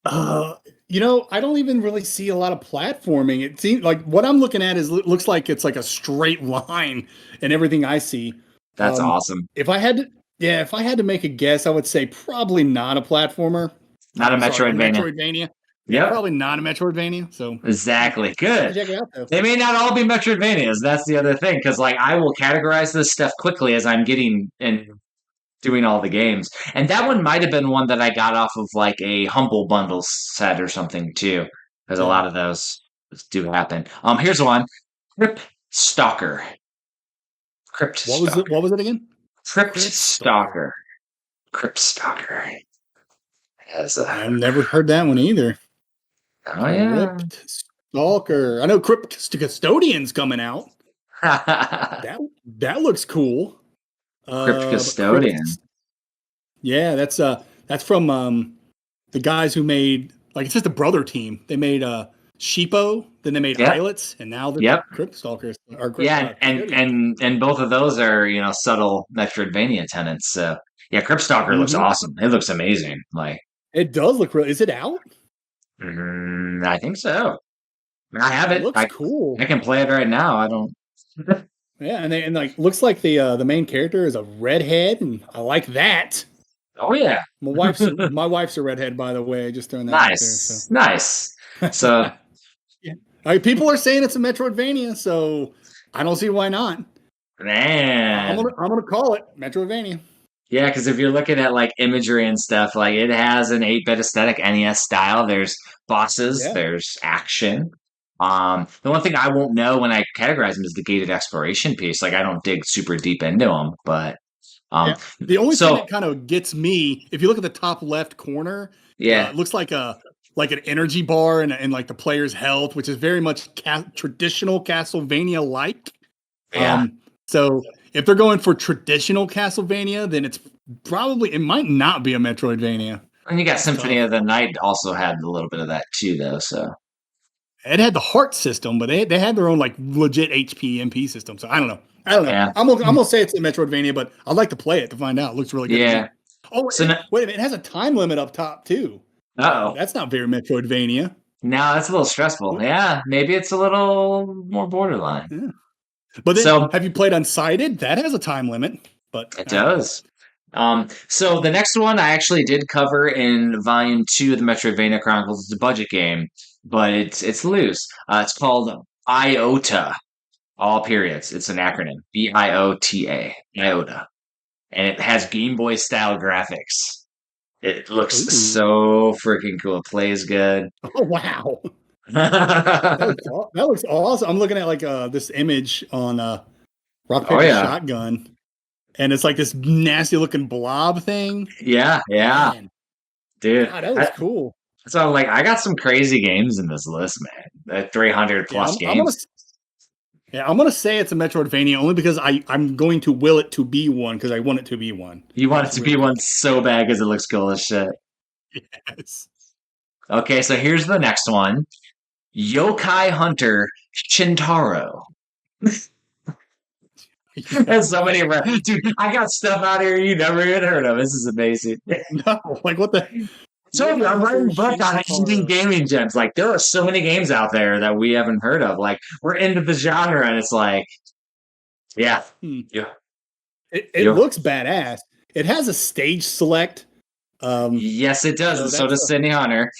I don't even really see a lot of platforming. It seems like what I'm looking at looks like it's like a straight line in everything I see. That's awesome. If I had to make a guess, I would say probably not a platformer. Not a Sorry, Metroidvania. Metroidvania. Yeah, Probably not a Metroidvania. So exactly. Good. check it out though. They may not all be Metroidvanias. That's the other thing, because like I will categorize this stuff quickly as I'm getting and doing all the games, and that one might have been one that I got off of like a Humble Bundle set or something too, because a lot of those do happen. Here's one: Crypt Stalker. Crypt. What was it? What was it again? Crypt Stalker. Crypt Stalker. I've never heard that one either. Oh yeah. Crypt Stalker. I know Crypt Custodian's coming out. That looks cool. Crypt Custodian. Yeah, that's from the guys who made, like, it's just a brother team. They made Sheepo, then they made Islets, and now they're Crypt Stalkers. And both of those are subtle Metroidvania tenants. So yeah, Crypt Stalker looks awesome. It looks amazing. Like, it does look real. Is it out? I think so. I have it. It looks cool. I can play it right now. I don't. Yeah, and like looks like the main character is a redhead, and I like that. Oh yeah, my wife's a redhead, by the way. Just throwing that out there. So. Nice. So yeah. People are saying it's a Metroidvania, so I don't see why not. Man, I'm gonna call it Metroidvania. Yeah, because if you're looking at like imagery and stuff, like it has an 8-bit aesthetic, NES style. There's bosses, there's action. The one thing I won't know when I categorize them is the gated exploration piece. Like I don't dig super deep into them, but the only thing that kind of gets me, if you look at the top left corner, it looks like an energy bar and like the player's health, which is very much traditional Castlevania like. Yeah. So if they're going for traditional Castlevania, then it might not be a Metroidvania. And you got Symphony of the Night also had a little bit of that too, though. So it had the heart system, but they had their own like legit HP MP system. So I don't know. Yeah. I'm gonna say it's a Metroidvania, but I'd like to play it to find out. It looks really good. Yeah. Oh, wait a minute. It has a time limit up top too. Oh, that's not very Metroidvania. No, that's a little stressful. Yeah, maybe it's a little more borderline. Yeah. But then, have you played Unsighted? That has a time limit, but it does. So the next one I actually did cover in Volume 2 of the Metroidvania Chronicles. It's a budget game, but it's loose. It's called IOTA, all periods. It's an acronym, BIOTA, IOTA, and it has Game Boy style graphics. It looks so freaking cool. It plays good. Oh wow. that looks awesome. I'm looking at like this image on Rock Paper Shotgun, and it's like this nasty looking blob thing. Yeah, man. Dude, God, that was cool. So I'm like, I got some crazy games in this list, man. 300 plus games. I'm gonna say it's a Metroidvania only because I'm going to will it to be one because I want it to be one. You want it to be one so bad because it looks cool as shit. Yes. Okay, so here's the next one. Yokai Hunter Shintaro. There's so many, dude. I got stuff out here you never even heard of. This is amazing. No, like what the? So I'm writing a book on indie gaming gems. Like there are so many games out there that we haven't heard of. Like we're into the genre, and it's like, yeah. It looks badass. It has a stage select. Yes, it does. So does Sydney Hunter.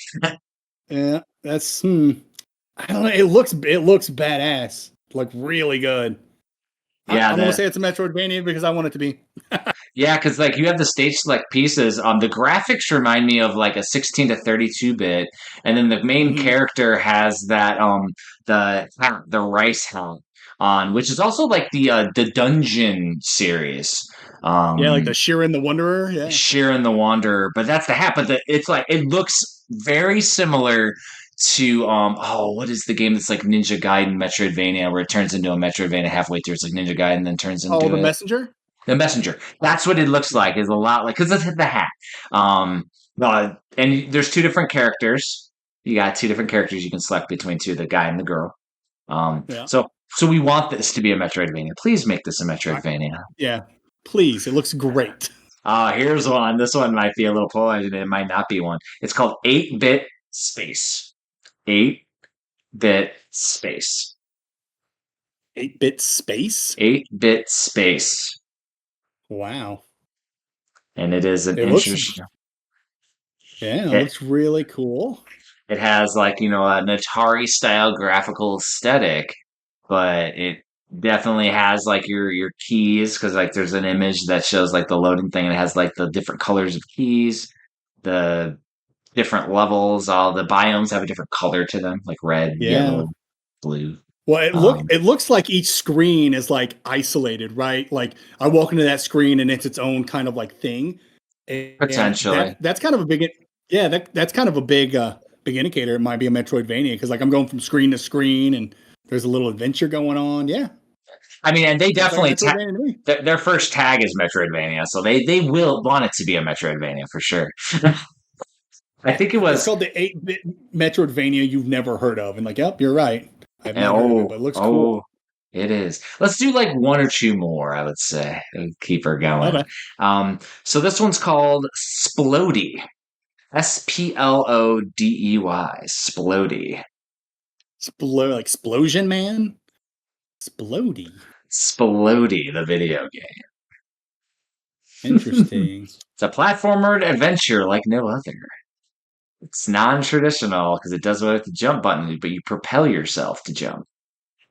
Yeah, that's. I don't know. It looks badass. Like really good. Yeah, I'm going to say it's a Metroidvania because I want it to be. yeah, because like you have the stage select pieces. The graphics remind me of like a 16 to 32-bit, and then the main Mhm. character has that the rice hat on, which is also like the dungeon series. Yeah, like Um, the Shiren the Wanderer. Yeah. Sheeran the Wanderer, but that's the hat. But it's like it looks very similar to what is the game that's like Ninja Gaiden Metroidvania where it turns into a Metroidvania halfway through. It's like Ninja Gaiden, then turns Oh, into the it. Messenger. The Messenger. That's what it looks Yeah. like. Is a lot like because it's the hat. And there's two different characters. You got two different characters you can select between two, the guy and the girl. Yeah. So we want this to be a Metroidvania. Please make this a I- Metroidvania. yeah. Please, it looks great. Here's one. This one might be a little polarizing. It might not be one. It's called 8-Bit Space. 8-Bit Space. 8-bit space. 8-Bit Space. Wow. And it is an It looks. interesting. Yeah, it It, looks really cool. it has like, an Atari style graphical aesthetic, but it definitely has like your keys because like there's an image that shows like the loading thing and it has like the different colors of keys, the different levels, all the biomes have a different color to them, like red, Yeah. yellow, blue. Well, Um, it looks like each screen is like isolated, right? Like I walk into that screen and it's its own kind of like thing, and Potentially. that's kind of a big yeah that's kind of a big indicator. It might be a Metroidvania because like I'm going from screen to screen and there's a little adventure going on. Yeah, I mean, and they looks like a definitely Metroidvania to me. their first tag is Metroidvania, so they will want it to be a Metroidvania for sure. I think it It's was. called the 8-bit Metroidvania you've never heard of, and like, yep, you're right. I've not heard of it, Oh, but it looks cool. oh, it is. Let's do like one or two more, I would say. Keep her going. Okay, So this one's called Splody. Splodey. Splody. like Explosion Man, Splody. Splody, the video game. Interesting. It's a platformer adventure like no other. It's non-traditional because it does away with the jump button, but you propel yourself to jump.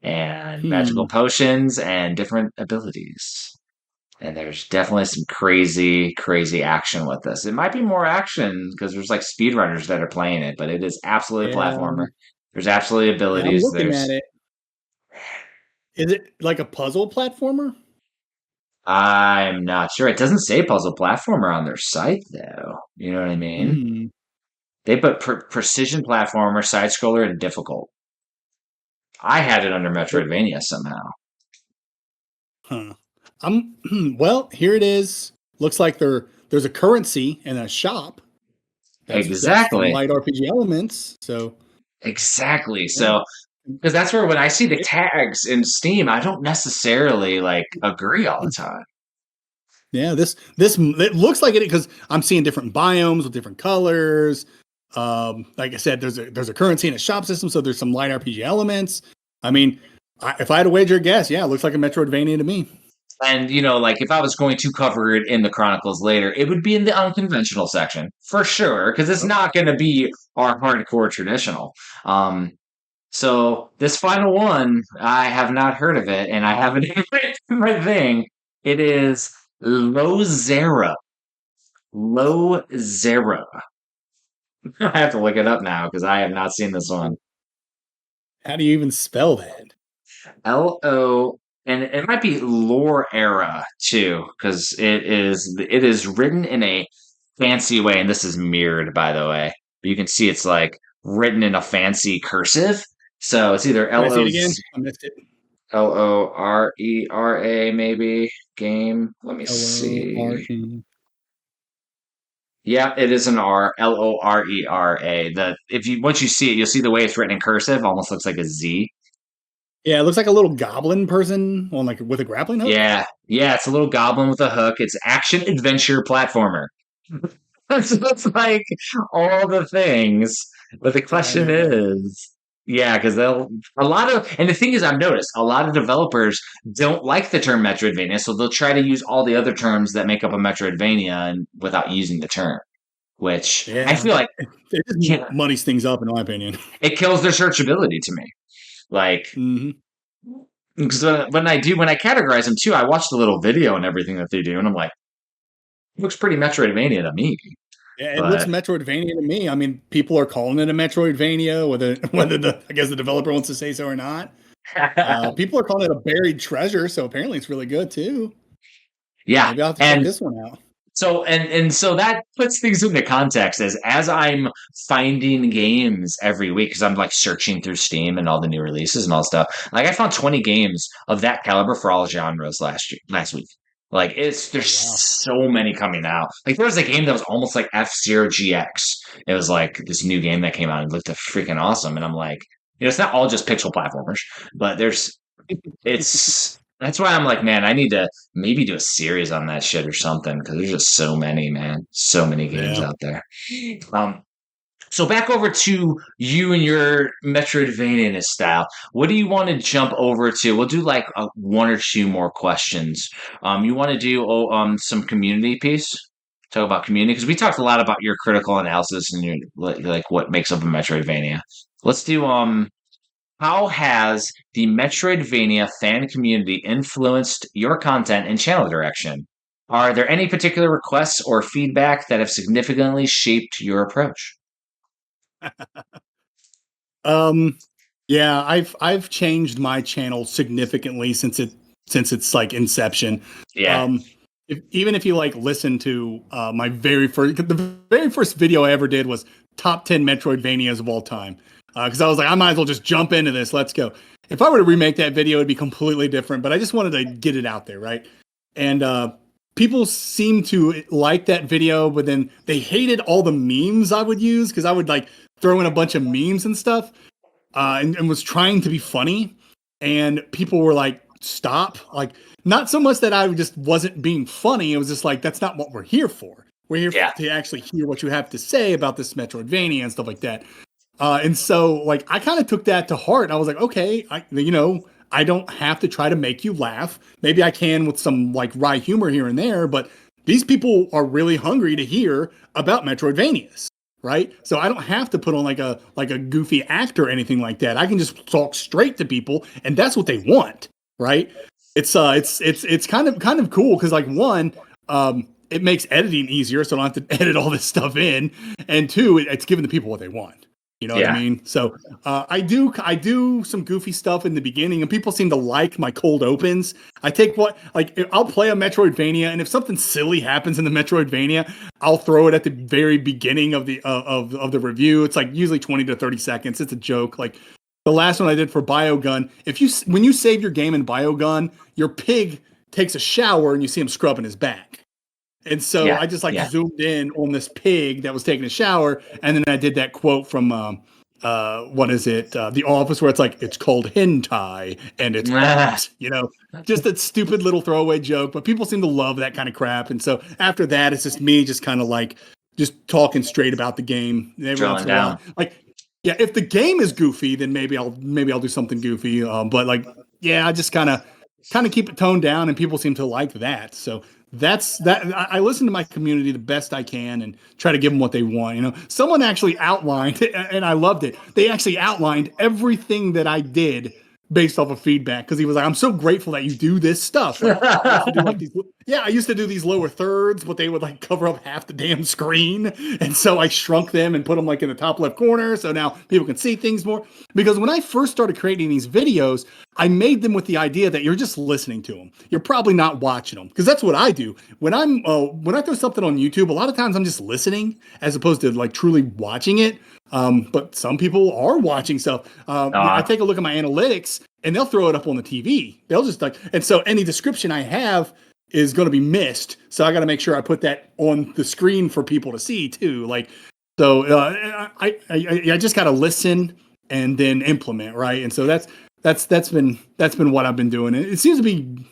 And magical Hmm. potions and different abilities. And there's definitely some crazy, crazy action with this. It might be more action because there's like speedrunners that are playing it, but it is absolutely a Yeah. platformer. There's absolutely Yeah, I'm abilities. looking at it. Is it like a puzzle platformer? I'm not sure. It doesn't say puzzle platformer on their site though. You know what I mean? Hmm. They put precision platformer, side scroller, and difficult. I had it under Metroidvania somehow. Huh. I'm well, here it is. Looks like there's a currency and a shop. That's some Exactly. light RPG elements. So Exactly. yeah. So, because that's where when I see the tags in Steam, I don't necessarily like agree all the time. Yeah, this it looks like it because I'm seeing different biomes with different colors. Like I said, there's a currency and a shop system, so there's some light RPG elements. I mean, if I had to wager a guess, yeah, it looks like a Metroidvania to me. And like if I was going to cover it in the Chronicles later, it would be in the unconventional section for sure, because it's not going to be our hardcore traditional. So this final one, I have not heard of it, and I have it in my thing. It is Low Zero. Low Zero. I have to look it up now because I have not seen this one. How do you even spell that? LO, and it might be lore era too, because it is written in a fancy way, and this is mirrored by the way. But you can see it's like written in a fancy cursive. So it's either Can I see it again? I missed it. LORERA maybe game. Let me see. LORE. Yeah, it is an R. LORERA. The if you once you see it, you'll see the way it's written in cursive. Almost looks like a Z. Yeah, it looks like a little goblin person on like with a grappling hook. Yeah, yeah, it's a little goblin with a hook. It's action adventure platformer. That's like all the things. But the question is, yeah, because and the thing is, I've noticed a lot of developers don't like the term Metroidvania, so they'll try to use all the other terms that make up a Metroidvania and without using the term, which I Yeah, feel like it just yeah, muddies things up, in my opinion. it kills their searchability to me. Like, Hmm. Because when I categorize them too, I watch the little video and everything that they do, and I'm like, looks pretty Metroidvania to me. Yeah, it looks But Metroidvania to me. I mean, people are calling it a Metroidvania, whether the I guess the developer wants to say so or not. People are calling it a buried treasure, so apparently it's really good too. yeah, Maybe I'll have to check and this one out. so that puts things into context as I'm finding games every week because I'm like searching through Steam and all the new releases and all stuff. Like I found 20 games of that caliber for all genres last week. Like there's Oh wow. so many coming out. Like there was a game that was almost like F-Zero GX. It was like this new game that came out and looked freaking awesome. And I'm like, it's not all just pixel platformers, but it's that's why I'm like, man, I need to maybe do a series on that shit or something because there's just so many, man, so many games Yeah. out there. Um, so back over to you and your Metroidvania style. What do you want to jump over to? We'll do like one or two more questions. You want to do some community piece? Talk about community because we talked a lot about your critical analysis and your like what makes up a Metroidvania. Let's do how has the Metroidvania fan community influenced your content and channel direction? Are there any particular requests or feedback that have significantly shaped your approach? Um, yeah, I've changed my channel significantly since it's like inception. Yeah. Um, even if you like listen to my the very first video I ever did was top 10 Metroidvanias of all time. Because I was like, I might as well just jump into this. Let's go. If I were to remake that video, it'd be completely different. But I just wanted to get it out there, right? And people seem to like that video, but then they hated all the memes I would use because I would like throw in a bunch of memes and stuff, and was trying to be funny. And people were like, "Stop!" Like, not so much that I just wasn't being funny. It was just like that's not what we're here for. We're here Yeah. to actually hear what you have to say about this Metroidvania and stuff like that. And so like I kind of took that to heart. I was like, okay, I don't have to try to make you laugh. Maybe I can with some like wry humor here and there, but these people are really hungry to hear about Metroidvanias, right? So I don't have to put on like a goofy act or anything like that. I can just talk straight to people, and that's what they want, right? It's kind of cool because like one, it makes editing easier, so I don't have to edit all this stuff in, and two, it's giving the people what they want. You know what I Yeah. mean? So I do some goofy stuff in the beginning, and people seem to like my cold opens. I take I'll play a Metroidvania, and if something silly happens in the Metroidvania, I'll throw it at the very beginning of the review. It's like usually 20 to 30 seconds. It's a joke. Like the last one I did for Biogun. When you save your game in Biogun, your pig takes a shower and you see him scrubbing his back. And so Yeah. I just like Yeah. zoomed in on this pig that was taking a shower, and then I did that quote from what is it? The Office, where it's like it's called hentai and it's hot, just that stupid little throwaway joke. But people seem to love that kind of crap, and so after that, it's just me, just kind of like just talking straight about the game every once Drilling in a while. down. Like, yeah, if the game is goofy, then maybe I'll do something goofy. But like, yeah, I just kind of keep it toned down, and people seem to like that. So that's that. I listen to my community the best I can and try to give them what they want. Someone actually outlined, and I loved it. They actually outlined everything that I did based off of feedback because he was like, "I'm so grateful that you do this stuff." Like, I used to do these lower thirds, but they would like cover up half the damn screen, and so I shrunk them and put them like in the top left corner, so now people can see things more. Because when I first started creating these videos, I made them with the idea that you're just listening to them. You're probably not watching them because that's what I do when when I throw something on YouTube. A lot of times I'm just listening as opposed to like truly watching it. But some people are watching stuff. I take a look at my analytics and they'll throw it up on the TV. They'll just like, and so any description I have is going to be missed. So I got to make sure I put that on the screen for people to see too. Like, so I just got to listen and then implement, right? And so that's been what I've been doing. It seems to be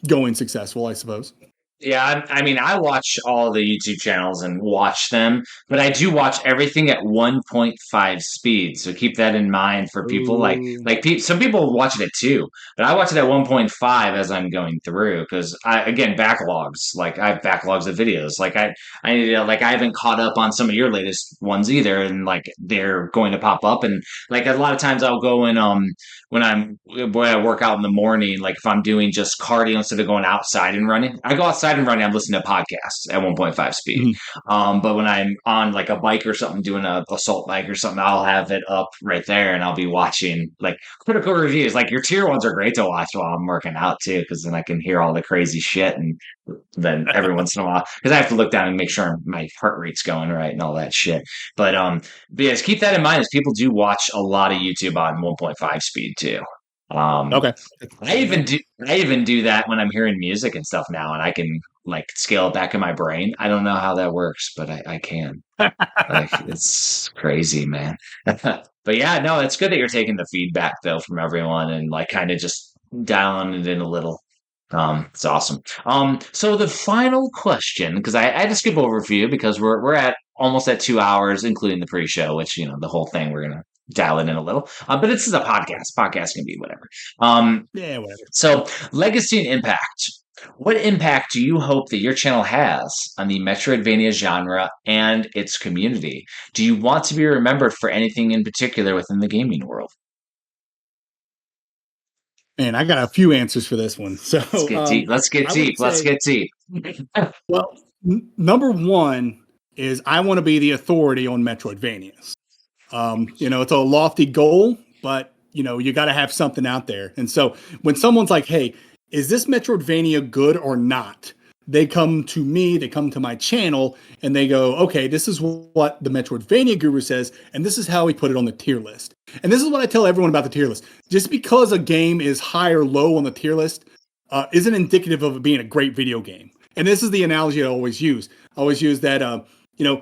going successful, I suppose. Yeah, I mean, I watch all the YouTube channels and watch them, but I do watch everything at 1.5 speed. So keep that in mind for people Ooh. some people watch it at 2, but I watch it at 1.5 as I'm going through because again, backlogs. Like I have backlogs of videos. I need to, like I haven't caught up on some of your latest ones either, and like they're going to pop up, and like a lot of times I'll go and when I work out in the morning, like if I'm doing just cardio instead of going outside and running, I go outside and running. I'm listening to podcasts at 1.5 speed. Mhm. But when I'm on like a bike or something, doing a assault bike or something, I'll have it up right there and I'll be watching like critical reviews. Like your tier ones are great to watch while I'm working out too, because then I can hear all the crazy shit. And then every once in a while, because I have to look down and make sure my heart rate's going right and all that shit. But yes, keep that in mind as people do watch a lot of YouTube on 1.5 speed too. Um, Okay. I even do that when I'm hearing music and stuff now, and I can like scale it back in my brain. I don't know how that works, but I can. Like it's crazy, man. But yeah, no, it's good that you're taking the feedback though from everyone and like kind of just dialing it in a little. It's awesome. So the final question, because I had to skip over a few because we're at almost at 2 hours, including the pre-show, which the whole thing we're gonna dial it in a little. But this is a podcast. Podcast can be whatever. Um, Yeah, whatever. so legacy and impact. What impact do you hope that your channel has on the Metroidvania genre and its community? Do you want to be remembered for anything in particular within the gaming world? Man, I got a few answers for this one. So, Let's get deep. Let's get I would deep. Let's say, get deep. well, number one is I want to be the authority on Metroidvanias. It's a lofty goal, but you got to have something out there. And so when someone's like, "Hey, is this Metroidvania good or not?" They come to me, they come to my channel, and they go, "Okay, this is what the Metroidvania Guru says, and this is how we put it on the tier list." And this is what I tell everyone about the tier list. Just because a game is high or low on the tier list isn't indicative of it being a great video game. And this is the analogy I always use. I always use that,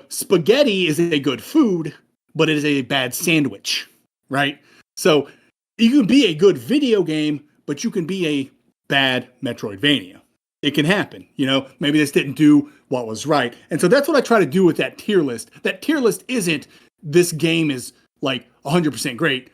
spaghetti is a good food, but it is a bad sandwich, right? So you can be a good video game, but you can be a bad Metroidvania. It can happen. Maybe this didn't do what was right. And so that's what I try to do with that tier list. That tier list isn't this game is like 100% great.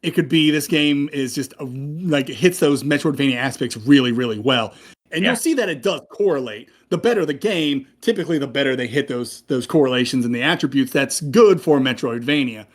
It could be this game is just like it hits those Metroidvania aspects really, really well. And Yeah. you'll see that it does correlate. The better the game, typically the better they hit those correlations and the attributes. That's good for Metroidvania.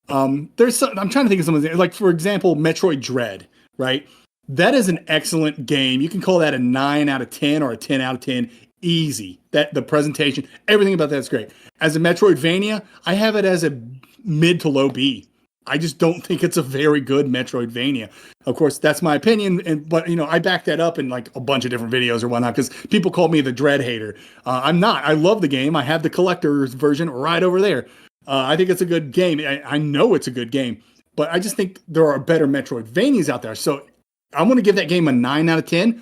I'm trying to think of something like, for example, Metroid Dread, right? That is an excellent game. You can call that a 9 out of 10 or a 10 out of 10 easy. That the presentation, everything about that's great. As a Metroidvania, I have it as a mid to low B. I just don't think it's a very good Metroidvania. Of course, that's my opinion, but I back that up in like a bunch of different videos or whatnot because people call me the Dread hater. I'm not. I love the game. I have the collector's version right over there. I think it's a good game. I know it's a good game, but I just think there are better Metroidvanias out there. So I want to give that game a 9 out of 10,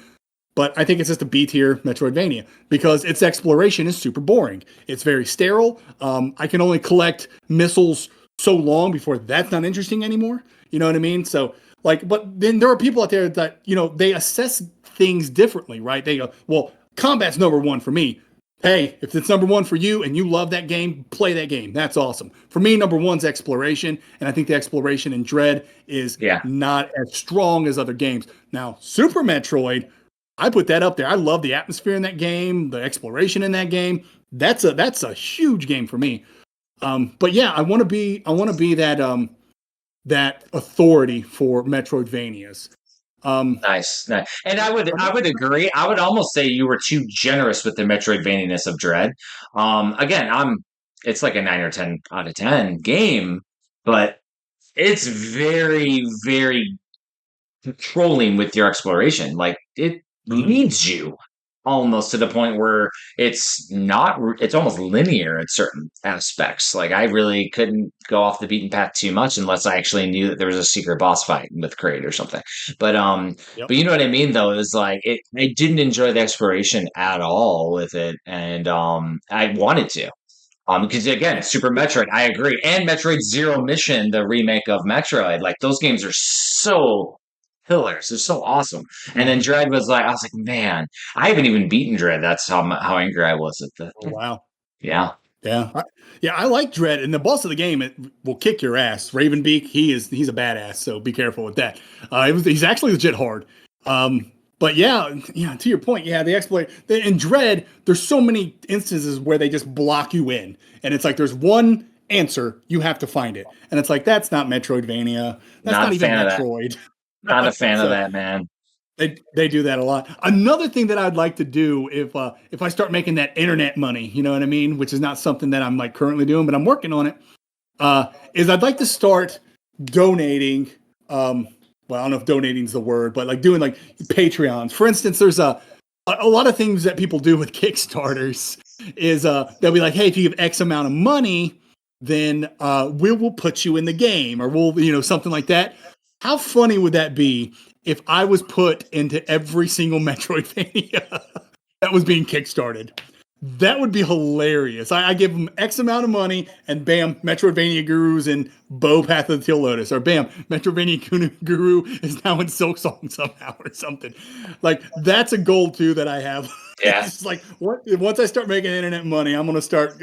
but I think it's just a B tier Metroidvania because its exploration is super boring. It's very sterile. I can only collect missiles so long before that's not interesting anymore. You know what I mean? So but then there are people out there that, they assess things differently, right? They go, well, combat's number one for me. Hey, if it's number one for you and you love that game, play that game. That's awesome. For me, number one's exploration, and I think the exploration in Dread is not as strong as other games. Now, Super Metroid, I put that up there. I love the atmosphere in that game, the exploration in that game. That's a huge game for me. But yeah, I want to be that authority for Metroidvanias. Nice. And I would agree. I would almost say you were too generous with the Metroidvania-ness of Dread. Again, it's like a 9 or 10 out of 10 game, but it's very, very controlling with your exploration. Like it leads you almost to the point where it's almost linear in certain aspects. Like I really couldn't go off the beaten path too much unless I actually knew that there was a secret boss fight with Kraid or something. But you know what I mean though, is like I didn't enjoy the exploration at all with it, and I wanted to. Because again, Super Metroid, I agree, and Metroid Zero Mission, the remake of Metroid, like those games are so killers. They're so awesome. And then Dread was like, I was like, man, I haven't even beaten Dread. That's how angry I was at the. Oh, wow. Yeah. Yeah, I like Dread, and the boss of the game it will kick your ass. Ravenbeak, he's a badass, so be careful with that. He's actually legit hard. But yeah, to your point, the exploit in Dread, there's so many instances where they just block you in, and it's like there's one answer, you have to find it, and it's like that's not Metroidvania, that's not even Metroid. Not a fan of that, man. They do that a lot. Another thing that I'd like to do if I start making that internet money, you know what I mean, which is not something that I'm like currently doing, but I'm working on it. Is I'd like to start donating. Well, I don't know if donating is the word, but like doing like Patreons. For instance, there's a lot of things that people do with Kickstarters. Is they'll be like, hey, if you give X amount of money, then we will put you in the game, or we'll something like that. How funny would that be if I was put into every single Metroidvania that was being kickstarted? That would be hilarious. I give them X amount of money, and bam, Metroidvania Guru's in Bow Path of the Teal Lotus, or bam, Metroidvania Guru is now in Silk Song somehow, or something. Like that's a goal too that I have. Yeah. It's like once I start making internet money, I'm gonna start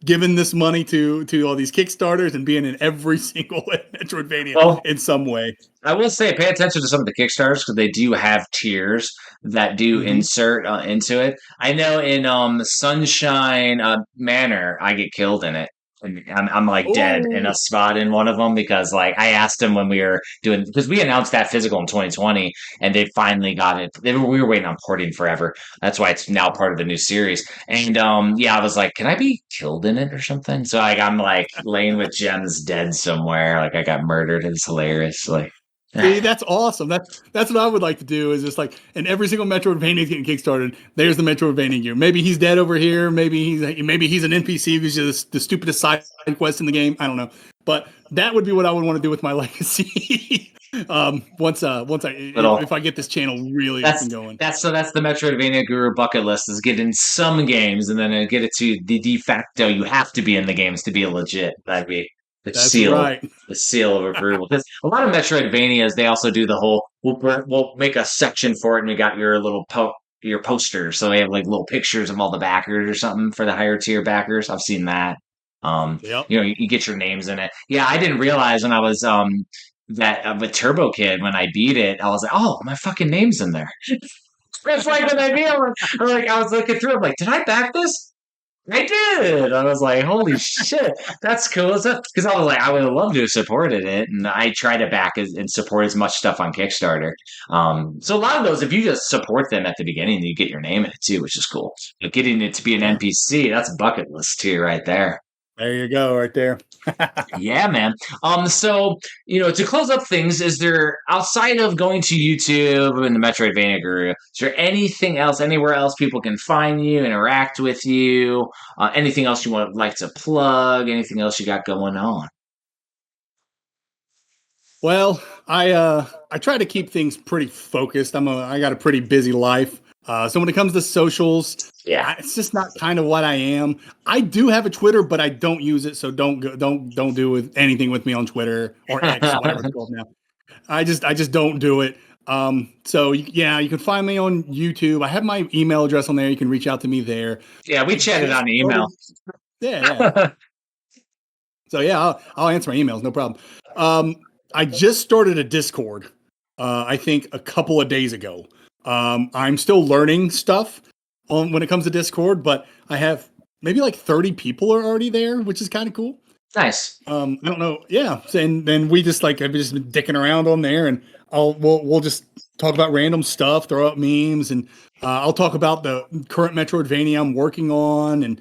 giving this money to all these Kickstarters and being in every single Metroidvania in some way. I will say, pay attention to some of the Kickstarters because they do have tiers that do insert into it. I know in Sunshine Manor, I get killed in it. And I'm like dead in a spot in one of them because like I asked him when we were doing, because we announced that physical in 2020 and they finally got it. We were waiting on porting forever. That's why it's now part of the new series. And I was like, can I be killed in it or something? So like I'm like laying with gems dead somewhere. Like I got murdered. It's hilarious. Like see, that's awesome. That's what I would like to do. Is just like, and every single Metroidvania is getting kickstarted. There's the Metroidvania gear. Maybe he's dead over here. Maybe he's an NPC who's just the stupidest side quest in the game. I don't know, but that would be what I would want to do with my legacy. If I get this channel really up and going. That's the Metroidvania Guru bucket list is get in some games and then get it to the de facto. You have to be in the games to be a legit. That'd be. The seal of approval. Because a lot of Metroidvanias, they also do the whole, we'll make a section for it and we got your little your poster. So they have like little pictures of all the backers or something for the higher tier backers. I've seen that. You get your names in it. Yeah, I didn't realize when I was that with Turbo Kid, when I beat it, I was like, oh, my fucking name's in there. That's like an idea. Like I was looking through, I'm like, did I back this? I did. I was like, holy shit, that's cool. Because I was like, I would have loved to have supported it. And I try to back and support as much stuff on Kickstarter. So a lot of those, if you just support them at the beginning, you get your name in it too, which is cool. But getting it to be an NPC, that's a bucket list too, right there. There you go, right there. Yeah, man. So, to close up things, is there, outside of going to YouTube and the Metroidvania Guru, is there anything else, anywhere else people can find you, interact with you, anything else you like to plug, anything else you got going on? Well, I try to keep things pretty focused. I got a pretty busy life. So when it comes to socials, it's just not kind of what I am. I do have a Twitter, but I don't use it. So don't do anything with me on Twitter or X, whatever it's called now. I just don't do it. So you can find me on YouTube. I have my email address on there. You can reach out to me there. Yeah, we chatted on email. Yeah. So I'll answer my emails, no problem. I just started a Discord. I think a couple of days ago. I'm still learning stuff when it comes to Discord, but I have maybe like 30 people are already there, which is kind of cool. Nice. I don't know. Yeah. And then we just I've just been dicking around on there, and we'll just talk about random stuff, throw out memes, and I'll talk about the current Metroidvania I'm working on, and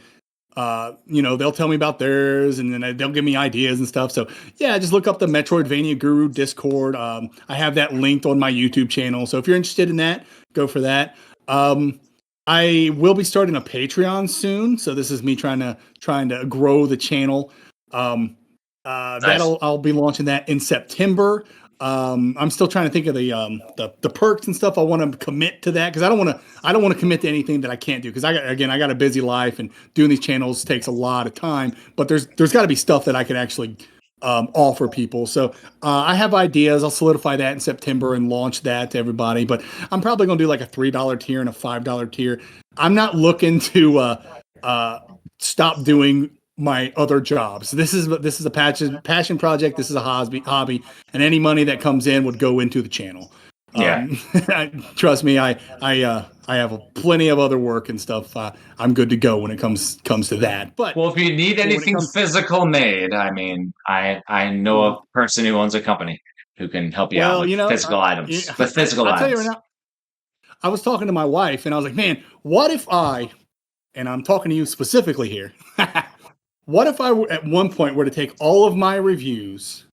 they'll tell me about theirs, and then they'll give me ideas and stuff. So just look up the Metroidvania Guru Discord. I have that linked on my YouTube channel. So if you're interested in that, go for that. I will be starting a Patreon soon. So this is me trying to grow the channel. Nice. I'll be launching that in September. I'm still trying to think of the perks and stuff. I want to commit to that because I don't want to commit to anything that I can't do because I got a busy life and doing these channels takes a lot of time. But there's got to be stuff that I can actually offer people. So I have ideas. I'll solidify that in September and launch that to everybody. But I'm probably going to do like a $3 tier and a $5 tier. I'm not looking to stop doing my other jobs. This is a passion project. This is a hobby, and any money that comes in would go into the channel. Yeah. Trust me, I have plenty of other work and stuff. I'm good to go when it comes to that. But Well, if you need anything physical made, I mean, I know a person who owns a company who can help you out with physical items. With physical I'll tell you items. right now, I was talking to my wife and I was like, man, what if and I'm talking to you specifically here, what if I at one point were to take all of my reviews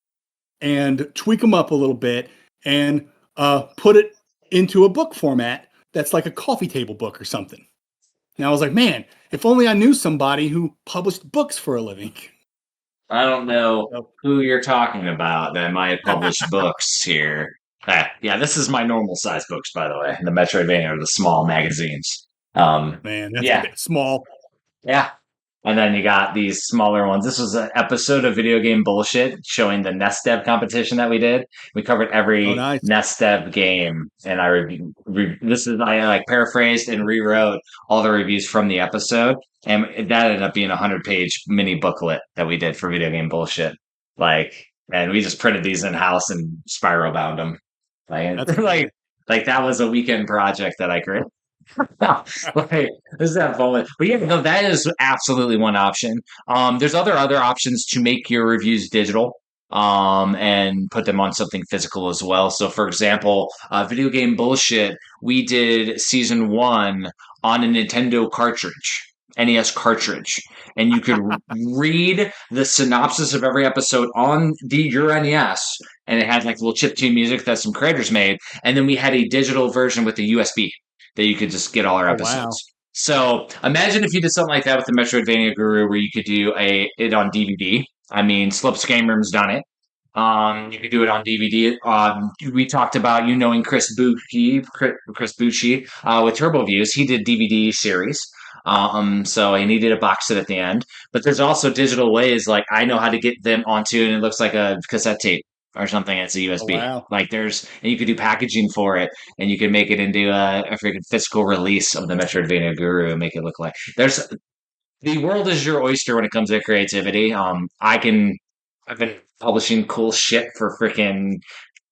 and tweak them up a little bit and put it into a book format that's like a coffee table book or something. And I was like, man, if only I knew somebody who published books for a living. I don't know who you're talking about that might publish books here. Yeah, this is my normal size books, by the way. The Metroidvania are the small magazines. Man, that's a bit small. Yeah. And then you got these smaller ones. This was an episode of Video Game Bullshit showing the Nest Dev competition that we did. We covered every Nest Dev game, and I I paraphrased and rewrote all the reviews from the episode, and that ended up being a 100-page mini booklet that we did for Video Game Bullshit. And we just printed these in house and spiral bound them. That was a weekend project that I created. This is that fun. But yeah, no, that is absolutely one option. There's other options to make your reviews digital, and put them on something physical as well. So, for example, Video Game Bullshit, we did season 1 on a Nintendo cartridge. NES cartridge, and you could read the synopsis of every episode on your NES, and it had like little chiptune music that some creators made, and then we had a digital version with a USB that you could just get all our episodes. Wow. So imagine if you did something like that with the Metroidvania Guru, where you could do it on DVD. I mean, Slopes Game Room's done it. You could do it on DVD. We talked about knowing Chris Bucci with Turbo Views. He did DVD series. So he needed a box set at the end. But there's also digital ways, like I know how to get them onto, and it looks like a cassette tape or something. It's a USB. Oh, wow. And you could do packaging for it, and you can make it into a freaking physical release of the Metroidvania Guru and make it look like the world is your oyster when it comes to creativity. I've been publishing cool shit for freaking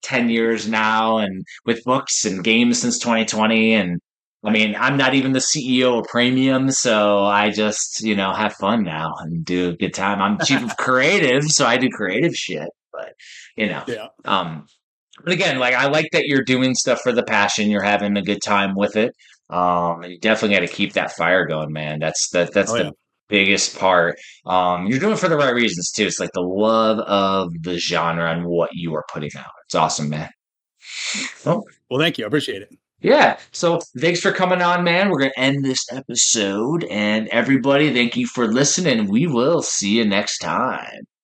10 years now, and with books and games since 2020. And I mean, I'm not even the CEO of Premium, so I just, have fun now and do a good time. I'm chief of creative, so I do creative shit. But, Yeah. But again, I like that you're doing stuff for the passion. You're having a good time with it. And you definitely got to keep that fire going, man. That's the biggest part. You're doing it for the right reasons too. It's like the love of the genre and what you are putting out. It's awesome, man. Well, thank you. I appreciate it. Yeah. So thanks for coming on, man. We're going to end this episode. And everybody, thank you for listening. We will see you next time.